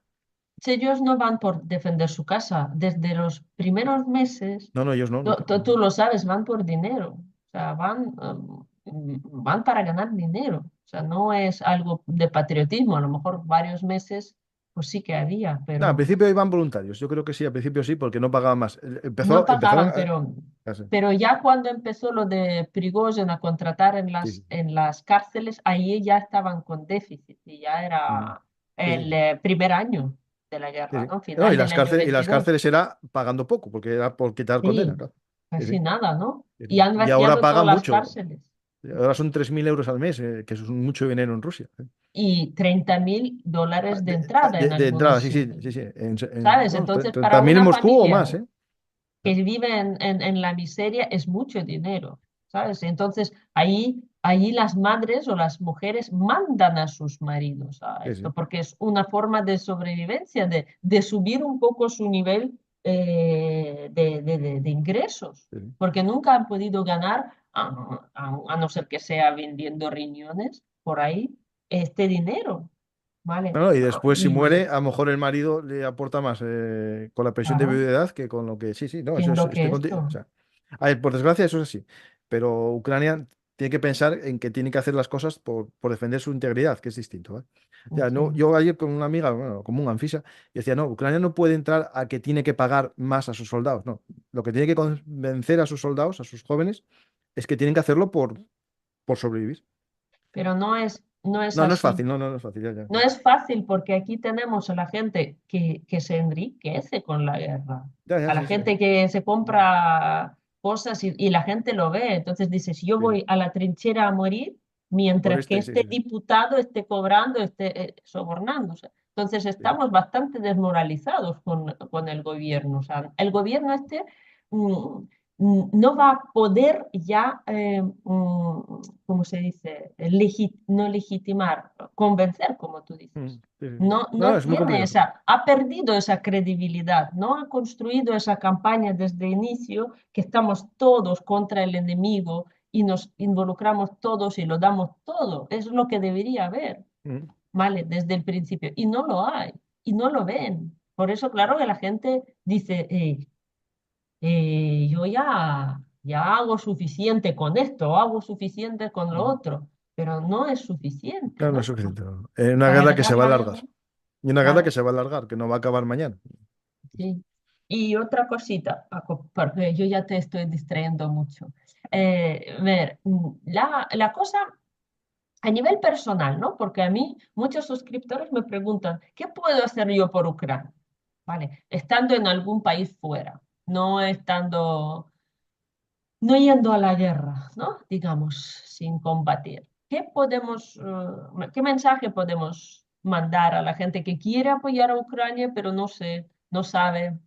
ellos no van por defender su casa. Desde los primeros meses, No, no, ellos no, nunca. No, tú no. lo sabes, van por dinero. O sea, van para ganar dinero. O sea, no es algo de patriotismo. A lo mejor varios meses, pues sí que había, No, al pero principio iban voluntarios. Yo creo que sí, al principio sí, porque no pagaban más. no Empezaron pagaban, ah, sí, pero ya cuando empezó lo de Prigozhin a contratar sí, sí. en las cárceles, ahí ya estaban con déficit y ya Mm, era sí, sí, el primer año de la sí, guerra, sí. ¿no? No, Final del año y las 22. cárceles era pagando poco, porque era por quitar condena, Sí, claro. Sí, casi sí, nada, ¿no? sí, Y sí. han Y ahora vaciado todas pagan las mucho. cárceles. Ahora son 3.000 euros al mes, que eso es mucho dinero en Rusia. Y $30.000 de entrada en De entrada, algunos sí, sí, sitios, sí, sí. ¿sabes? Bueno, Entonces, para 30.000 en una Moscú o más, familia ¿eh? que vive en la miseria es mucho dinero, ¿sabes? Entonces, ahí las madres o las mujeres mandan a sus maridos a Sí, esto, sí. porque es una forma de sobrevivencia, de subir un poco su nivel de ingresos, sí, sí. porque nunca han podido ganar, a no ser que sea vendiendo riñones por ahí, este dinero, ¿vale? No, y después, si Y muere, a lo mejor el marido le aporta más con la pensión de claro, viudedad que con lo que. Sí, sí, no, eso es, siendo que estoy contigo. O esto, sea, a ver, por desgracia, eso es así. Pero Ucrania tiene que pensar en que tiene que hacer las cosas por defender su integridad, que es distinto, ¿vale? O sea, no, sí. yo ayer con una amiga, bueno, como un anfisa, y decía, no, Ucrania no puede entrar a que tiene que pagar más a sus soldados. No, lo que tiene que convencer a sus soldados, a sus jóvenes, es que tienen que hacerlo por sobrevivir. Pero no es No, no es así. fácil, no, no, no es fácil, ya, ya, No es fácil porque aquí tenemos a la gente que se enriquece con la guerra, ya, ya, a la sí, sí. gente que se compra cosas y la gente lo ve. Entonces dice, si yo Sí, sí. voy a la trinchera a morir, Por mientras que este, sí, este sí, diputado esté cobrando, esté sobornándose. Entonces sí. estamos bastante desmoralizados con el gobierno. O sea, el gobierno este mm, no va a poder ya, ¿cómo se dice? No legitimar, convencer, como tú dices. Mm, sí, sí. No, No, no, no es muy tiene complicado. esa, ha perdido esa credibilidad, no ha construido esa campaña desde el inicio, que estamos todos contra el enemigo y nos involucramos todos y lo damos todo. Es lo que debería haber, Mm. ¿vale? Desde el principio. Y no lo hay, y no lo ven. Por eso, claro que la gente dice, yo ya hago suficiente con esto, hago suficiente con lo Mm. otro, pero no es suficiente, Claro, no es ¿no? suficiente. No. Una La guerra que se va a guerra, alargar. Y una guerra que claro, se va a alargar, que no va a acabar mañana. sí. Y otra cosita, Paco, porque yo ya te estoy distrayendo mucho. Ver, la cosa a nivel personal, ¿no? Porque a mí muchos suscriptores me preguntan, ¿qué puedo hacer yo por Ucrania? ¿Vale? Estando en algún país fuera, no estando no yendo a la guerra, ¿no? Digamos, sin combatir. ¿Qué mensaje podemos mandar a la gente que quiere apoyar a Ucrania, pero no sabe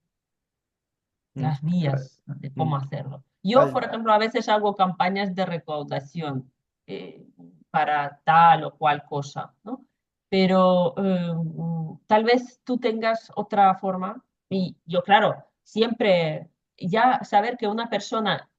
Mm. las Ah, vías de mm. cómo hacerlo? Yo, Ay, por ejemplo, a veces hago campañas de recaudación eh, para tal o cual cosa, ¿no? Pero tal vez tú tengas otra forma y yo, claro, siempre ya saber que una persona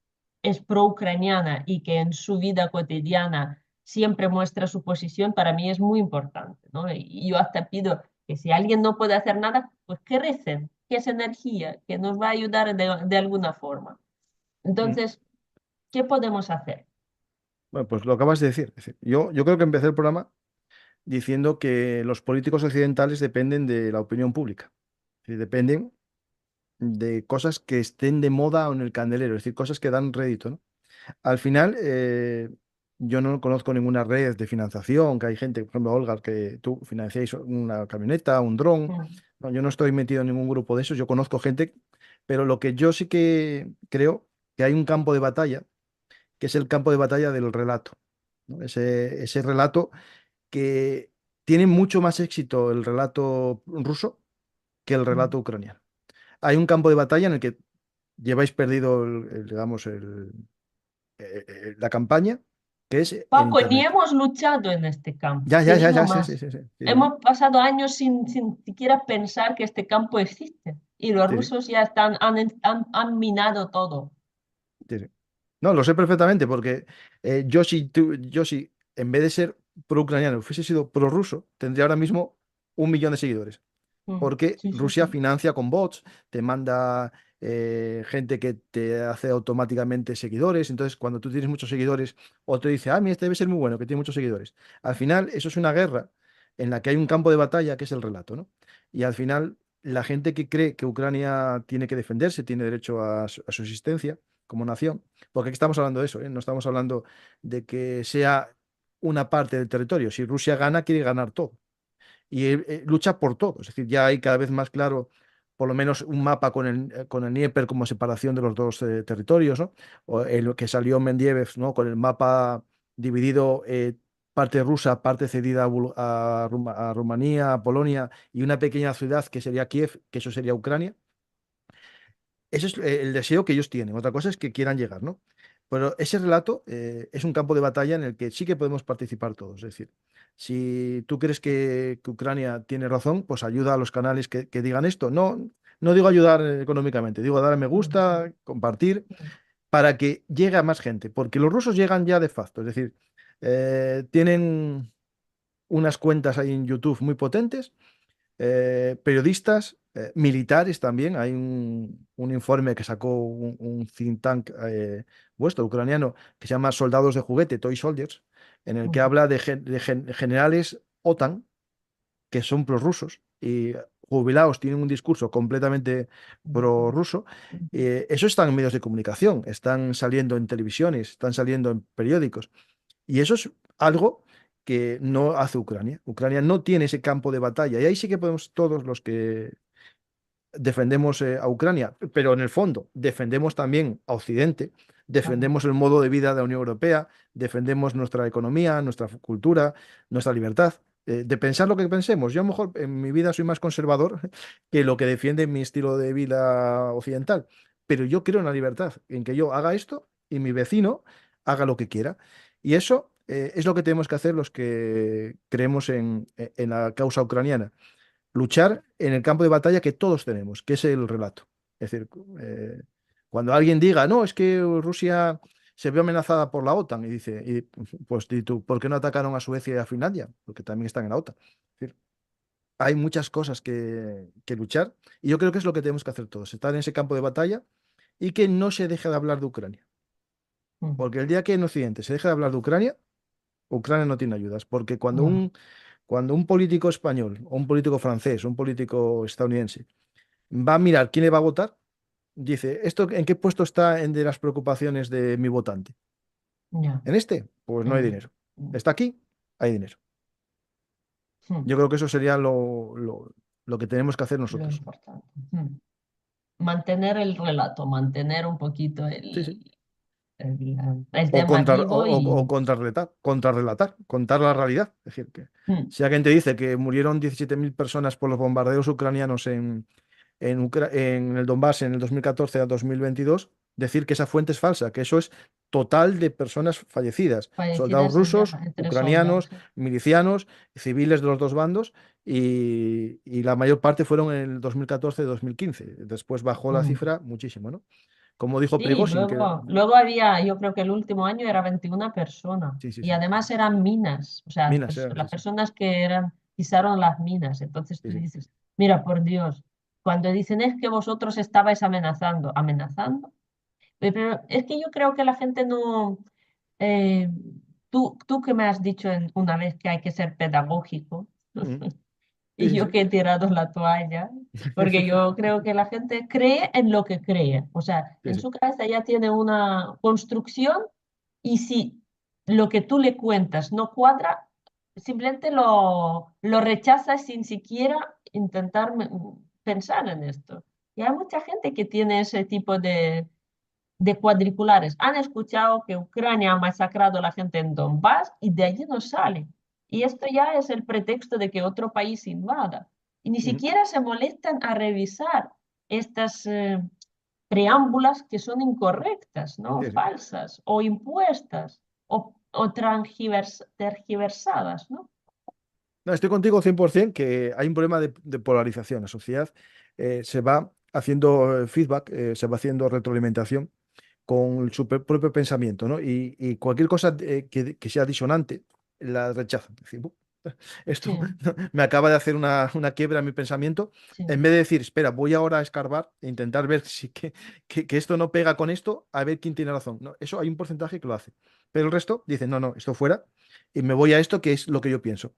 es pro-ucraniana y que en su vida cotidiana siempre muestra su posición, para mí es muy importante, ¿no? Y yo hasta pido que si alguien no puede hacer nada, pues que recen, que es energía, que nos va a ayudar de alguna forma. mm. Entonces, ¿qué podemos hacer? Bueno, pues lo acabas de decir. Es decir, yo creo que empecé el programa diciendo que los políticos occidentales dependen de la opinión pública. Es decir, dependen de cosas que estén de moda o en el candelero, es decir, cosas que dan rédito, ¿no? Al final, yo no conozco ninguna red de financiación, que hay gente, por ejemplo, Olga, que tú financiáis una camioneta, un dron. Mm, No, yo no estoy metido en ningún grupo de esos, yo conozco gente, pero lo que yo sí que creo que hay un campo de batalla, que es el campo de batalla del relato, ¿no? Ese relato que tiene mucho más éxito el relato ruso que el mm. relato ucraniano. Hay un campo de batalla en el que lleváis perdido, digamos, la campaña, que es el Paco, ni Internet. hemos luchado en este campo, Ya, ya, te ya, digo ya, sí, sí, más. sí, sí, sí, sí, Hemos pasado años sin siquiera pensar que este campo existe y los sí, sí, rusos ya han minado todo. sí, sí. No, lo sé perfectamente porque yo si en vez de ser pro-ucraniano hubiese sido pro-ruso, tendría ahora mismo 1 millón de seguidores. Mm, Porque sí, sí, Rusia sí. financia con bots, te manda gente que te hace automáticamente seguidores. Entonces, cuando tú tienes muchos seguidores, otro dice, ah, mira, este debe ser muy bueno, que tiene muchos seguidores. Al final, eso es una guerra en la que hay un campo de batalla que es el relato, ¿no? Y al final, la gente que cree que Ucrania tiene que defenderse, tiene derecho a su existencia como nación, porque aquí estamos hablando de eso, ¿eh? No estamos hablando de que sea una parte del territorio. Si Rusia gana, quiere ganar todo y lucha por todo. Es decir, ya hay cada vez más claro, por lo menos un mapa con el Dnieper como separación de los dos territorios, ¿no? O el que salió Medvedev, ¿no? Con el mapa dividido, parte rusa, parte cedida a Rumanía, a Polonia y una pequeña ciudad que sería Kiev, que eso sería Ucrania. Ese es el deseo que ellos tienen. Otra cosa es que quieran llegar, ¿no? Pero ese relato es un campo de batalla en el que sí que podemos participar todos. Es decir, si tú crees que Ucrania tiene razón, pues ayuda a los canales que digan esto. No, No digo ayudar económicamente, digo dar a me mm, gusta, compartir, mm, para que llegue a más gente, porque los rusos llegan ya de facto, es decir, tienen unas cuentas ahí en YouTube muy potentes, periodistas, militares también. Hay un informe que sacó un think tank vuestro, ucraniano, que se llama Soldados de Juguete, Toy Soldiers, en el que mm, habla de generales OTAN que son prorrusos y jubilados tienen un discurso completamente mm, prorruso. mm, Eso está en medios de comunicación, están saliendo en televisiones, están saliendo en periódicos. Y eso es algo que no hace Ucrania. Ucrania no tiene ese campo de batalla. Y ahí sí que podemos todos los que defendemos a Ucrania, pero en el fondo defendemos también a Occidente, claro, defendemos el modo de vida de la Unión Europea, defendemos nuestra economía, nuestra cultura, nuestra libertad. De pensar lo que pensemos. Yo a lo mejor en mi vida soy más conservador que lo que defiende mi estilo de vida occidental, pero yo creo en la libertad, en que yo haga esto y mi vecino haga lo que quiera. Y eso es lo que tenemos que hacer los que creemos en la causa ucraniana, luchar en el campo de batalla que todos tenemos, que es el relato. Es decir, cuando alguien diga, no, es que Rusia se ve amenazada por la OTAN, y dice, pues di tú, ¿por qué no atacaron a Suecia y a Finlandia? Porque también están en la OTAN. Es decir, hay muchas cosas que luchar, y yo creo que es lo que tenemos que hacer todos, estar en ese campo de batalla y que no se deje de hablar de Ucrania. mm, Porque el día que en Occidente se deje de hablar de Ucrania, Ucrania no tiene ayudas. Porque no, cuando un político español, o un político francés, o un político estadounidense va a mirar quién le va a votar, dice, ¿esto en qué puesto está en de las preocupaciones de mi votante? ya, ¿En este? Pues no hay mm, dinero. mm, ¿Está aquí? Hay dinero. mm, Yo creo que eso sería lo que tenemos que hacer lo nosotros. importante. Mantener el relato, mantener un poquito Sí, sí. el O, tema o, vivo o y contrarrelatar, contar la realidad. Es decir, que mm, si alguien te dice que murieron 17.000 personas por los bombardeos ucranianos en el Donbass en el 2014 a 2022, decir que esa fuente es falsa, que eso es total de personas fallecidas, soldados fallecidas en rusos, guerra entre soldados. ucranianos, milicianos, civiles de los dos bandos, y la mayor parte fueron en el 2014-2015. Después bajó la Mm. cifra muchísimo, ¿no? Como dijo Sí, Prigozhin, que luego había, yo creo que el último año era 21 personas sí, sí, y sí, además eran minas, o sea, minas, las sí, sí, personas que eran, pisaron las minas. Entonces sí, tú sí. dices, mira, por Dios, cuando dicen es que vosotros estabais amenazando, amenazando, pero es que yo creo que la gente no, eh, tú que me has dicho una vez que hay que ser pedagógico. Mm, sí, Y sí, yo sí. que he tirado la toalla, porque yo creo que la gente cree en lo que cree. O sea, Sí, en sí. su cabeza ya tiene una construcción y si lo que tú le cuentas no cuadra, simplemente lo rechaza sin siquiera intentar pensar en esto. Y hay mucha gente que tiene ese tipo de cuadriculares. Han escuchado que Ucrania ha masacrado a la gente en Donbass y de allí no salen. Y esto ya es el pretexto de que otro país invada. Y ni Mm, siquiera se molestan a revisar estas preámbulas que son incorrectas, ¿no? sí, sí. Falsas o impuestas o tergiversadas, ¿no? No, estoy contigo 100% que hay un problema de polarización. La sociedad se va haciendo feedback, se va haciendo retroalimentación con su propio pensamiento, ¿no? Y cualquier cosa que sea disonante, la rechazan. Es decir, Sí, esto me acaba de hacer una quiebra en mi pensamiento. sí, En vez de decir, espera, voy ahora a escarbar e intentar ver si que esto no pega con esto, a ver quién tiene razón. No, eso hay un porcentaje que lo hace. Pero el resto dice, no, no, esto fuera, y me voy a esto que es lo que yo pienso.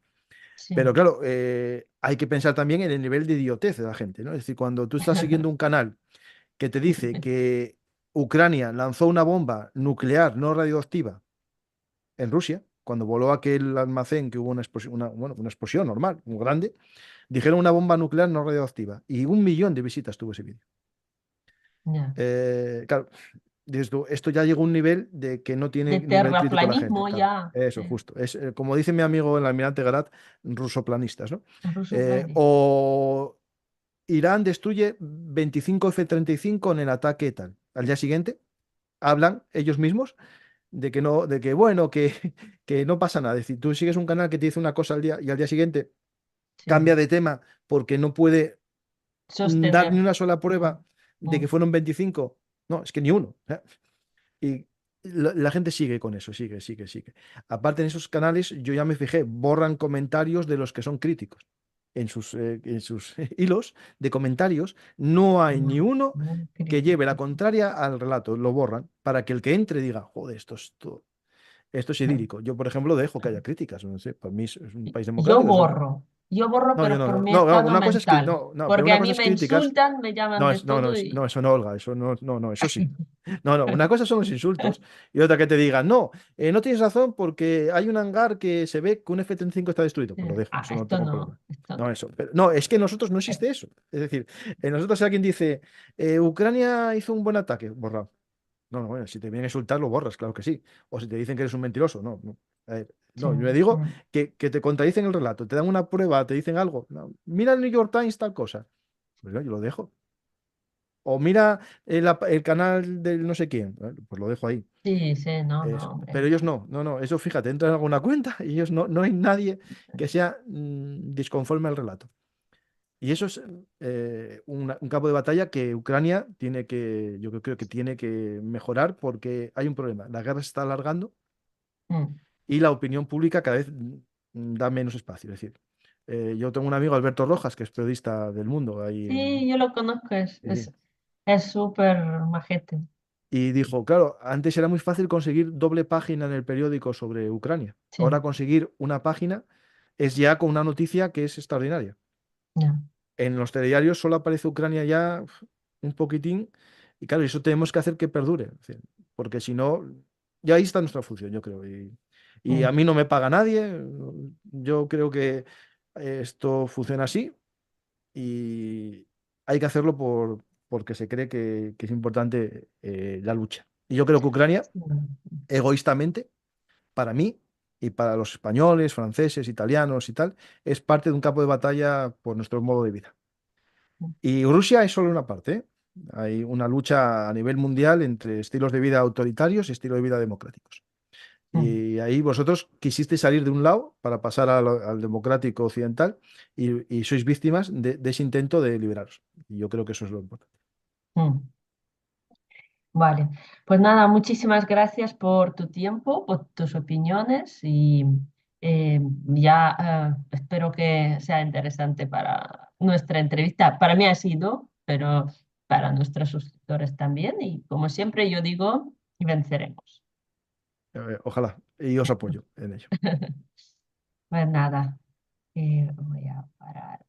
Pero sí. claro, hay que pensar también en el nivel de idiotez de la gente, ¿no? Es decir, cuando tú estás siguiendo un canal que te dice que Ucrania lanzó una bomba nuclear no radioactiva en Rusia, cuando voló aquel almacén que hubo una explosión, bueno, una explosión normal, muy grande, dijeron una bomba nuclear no radioactiva y 1 millón de visitas tuvo ese vídeo. Ya. Claro, dices tú, esto ya llegó a un nivel de que no De tiene nivel crítico la gente, terraplanismo claro. ya, Eso, justo. Es, como dice mi amigo el almirante Garat, rusoplanistas, ¿no? ruso planista. O Irán destruye 25 F-35 en el ataque tal. Al día siguiente hablan ellos mismos de que no, de que bueno, que no pasa nada. Es decir, tú sigues un canal que te dice una cosa al día y al día siguiente Sí, cambia de tema porque no puede dar sostener. ni una sola prueba de que Mm, fueron 25. No, es que ni uno. Y la gente sigue con eso, sigue, sigue, sigue. Aparte, en esos canales, yo ya me fijé, borran comentarios de los que son críticos. En sus hilos de comentarios no hay ni uno muy que lleve la crítico. contraria al relato, lo borran, para que el que entre diga, joder, esto es Mm. idílico. Yo, por ejemplo, dejo que haya críticas, no sé, para mí es un país Yo democrático. borro, yo borro, No, yo pero no, por no, mi no, no, estado una cosa es que, mental, no, no, pero porque una a cosa mí es me críticas. insultan, me llaman No, de no, no, todo y... no, eso no, Olga, eso no, no, no, eso sí. No, no, una cosa son los insultos y otra que te digan, no, no tienes razón porque hay un hangar que se ve que un F-35 está destruido. Pues lo dejo, Ah, eso no tengo problema. esto No, no. eso. No, es que en nosotros no Eh, existe eso. Es decir, en nosotros si alguien dice, Ucrania hizo un buen ataque, borrado. No, no, bueno, si te vienen a insultar, lo borras, claro que sí. O si te dicen que eres un mentiroso, no, no. A ver, sí, no, yo le digo mm, que te contradicen el relato, te dan una prueba, te dicen algo. No, mira el New York Times tal cosa. Pues yo lo dejo. O mira el canal del no sé quién, pues lo dejo ahí. sí, sí, no, no, Pero hombre. ellos no, no, no. Eso fíjate, entras en alguna cuenta y ellos no, no hay nadie que sea disconforme al relato. Y eso es un campo de batalla que Ucrania tiene que, yo creo que tiene que mejorar porque hay un problema. La guerra se está alargando Mm. y la opinión pública cada vez da menos espacio. Es decir, yo tengo un amigo, Alberto Rojas, que es periodista del Mundo, ahí Sí, yo lo conozco, sí. es súper majete. Y dijo, claro, antes era muy fácil conseguir doble página en el periódico sobre Ucrania. Ahora Sí, conseguir una página es ya con una noticia que es extraordinaria. ya. En los telediarios solo aparece Ucrania ya un poquitín y claro, eso tenemos que hacer que perdure. Es decir, porque si no, ya ahí está nuestra función, yo creo. Y a Mm, mí no me paga nadie. Yo creo que esto funciona así y hay que hacerlo porque se cree que es importante la lucha. Y yo creo que Ucrania, sí, egoístamente, para mí y para los españoles, franceses, italianos y tal, es parte de un campo de batalla por nuestro modo de vida. Y Rusia es solo una parte, ¿eh? Hay una lucha a nivel mundial entre estilos de vida autoritarios y estilos de vida democráticos. mm, Y ahí vosotros quisisteis salir de un lado para pasar al democrático occidental y sois víctimas de ese intento de liberaros. Y yo creo que eso es lo importante. mm. Vale, pues nada, muchísimas gracias por tu tiempo, por tus opiniones y ya espero que sea interesante para nuestra entrevista. Para mí ha sido, pero para nuestros suscriptores también y como siempre yo digo, venceremos. Ojalá, y os apoyo en ello. Pues nada, voy a parar.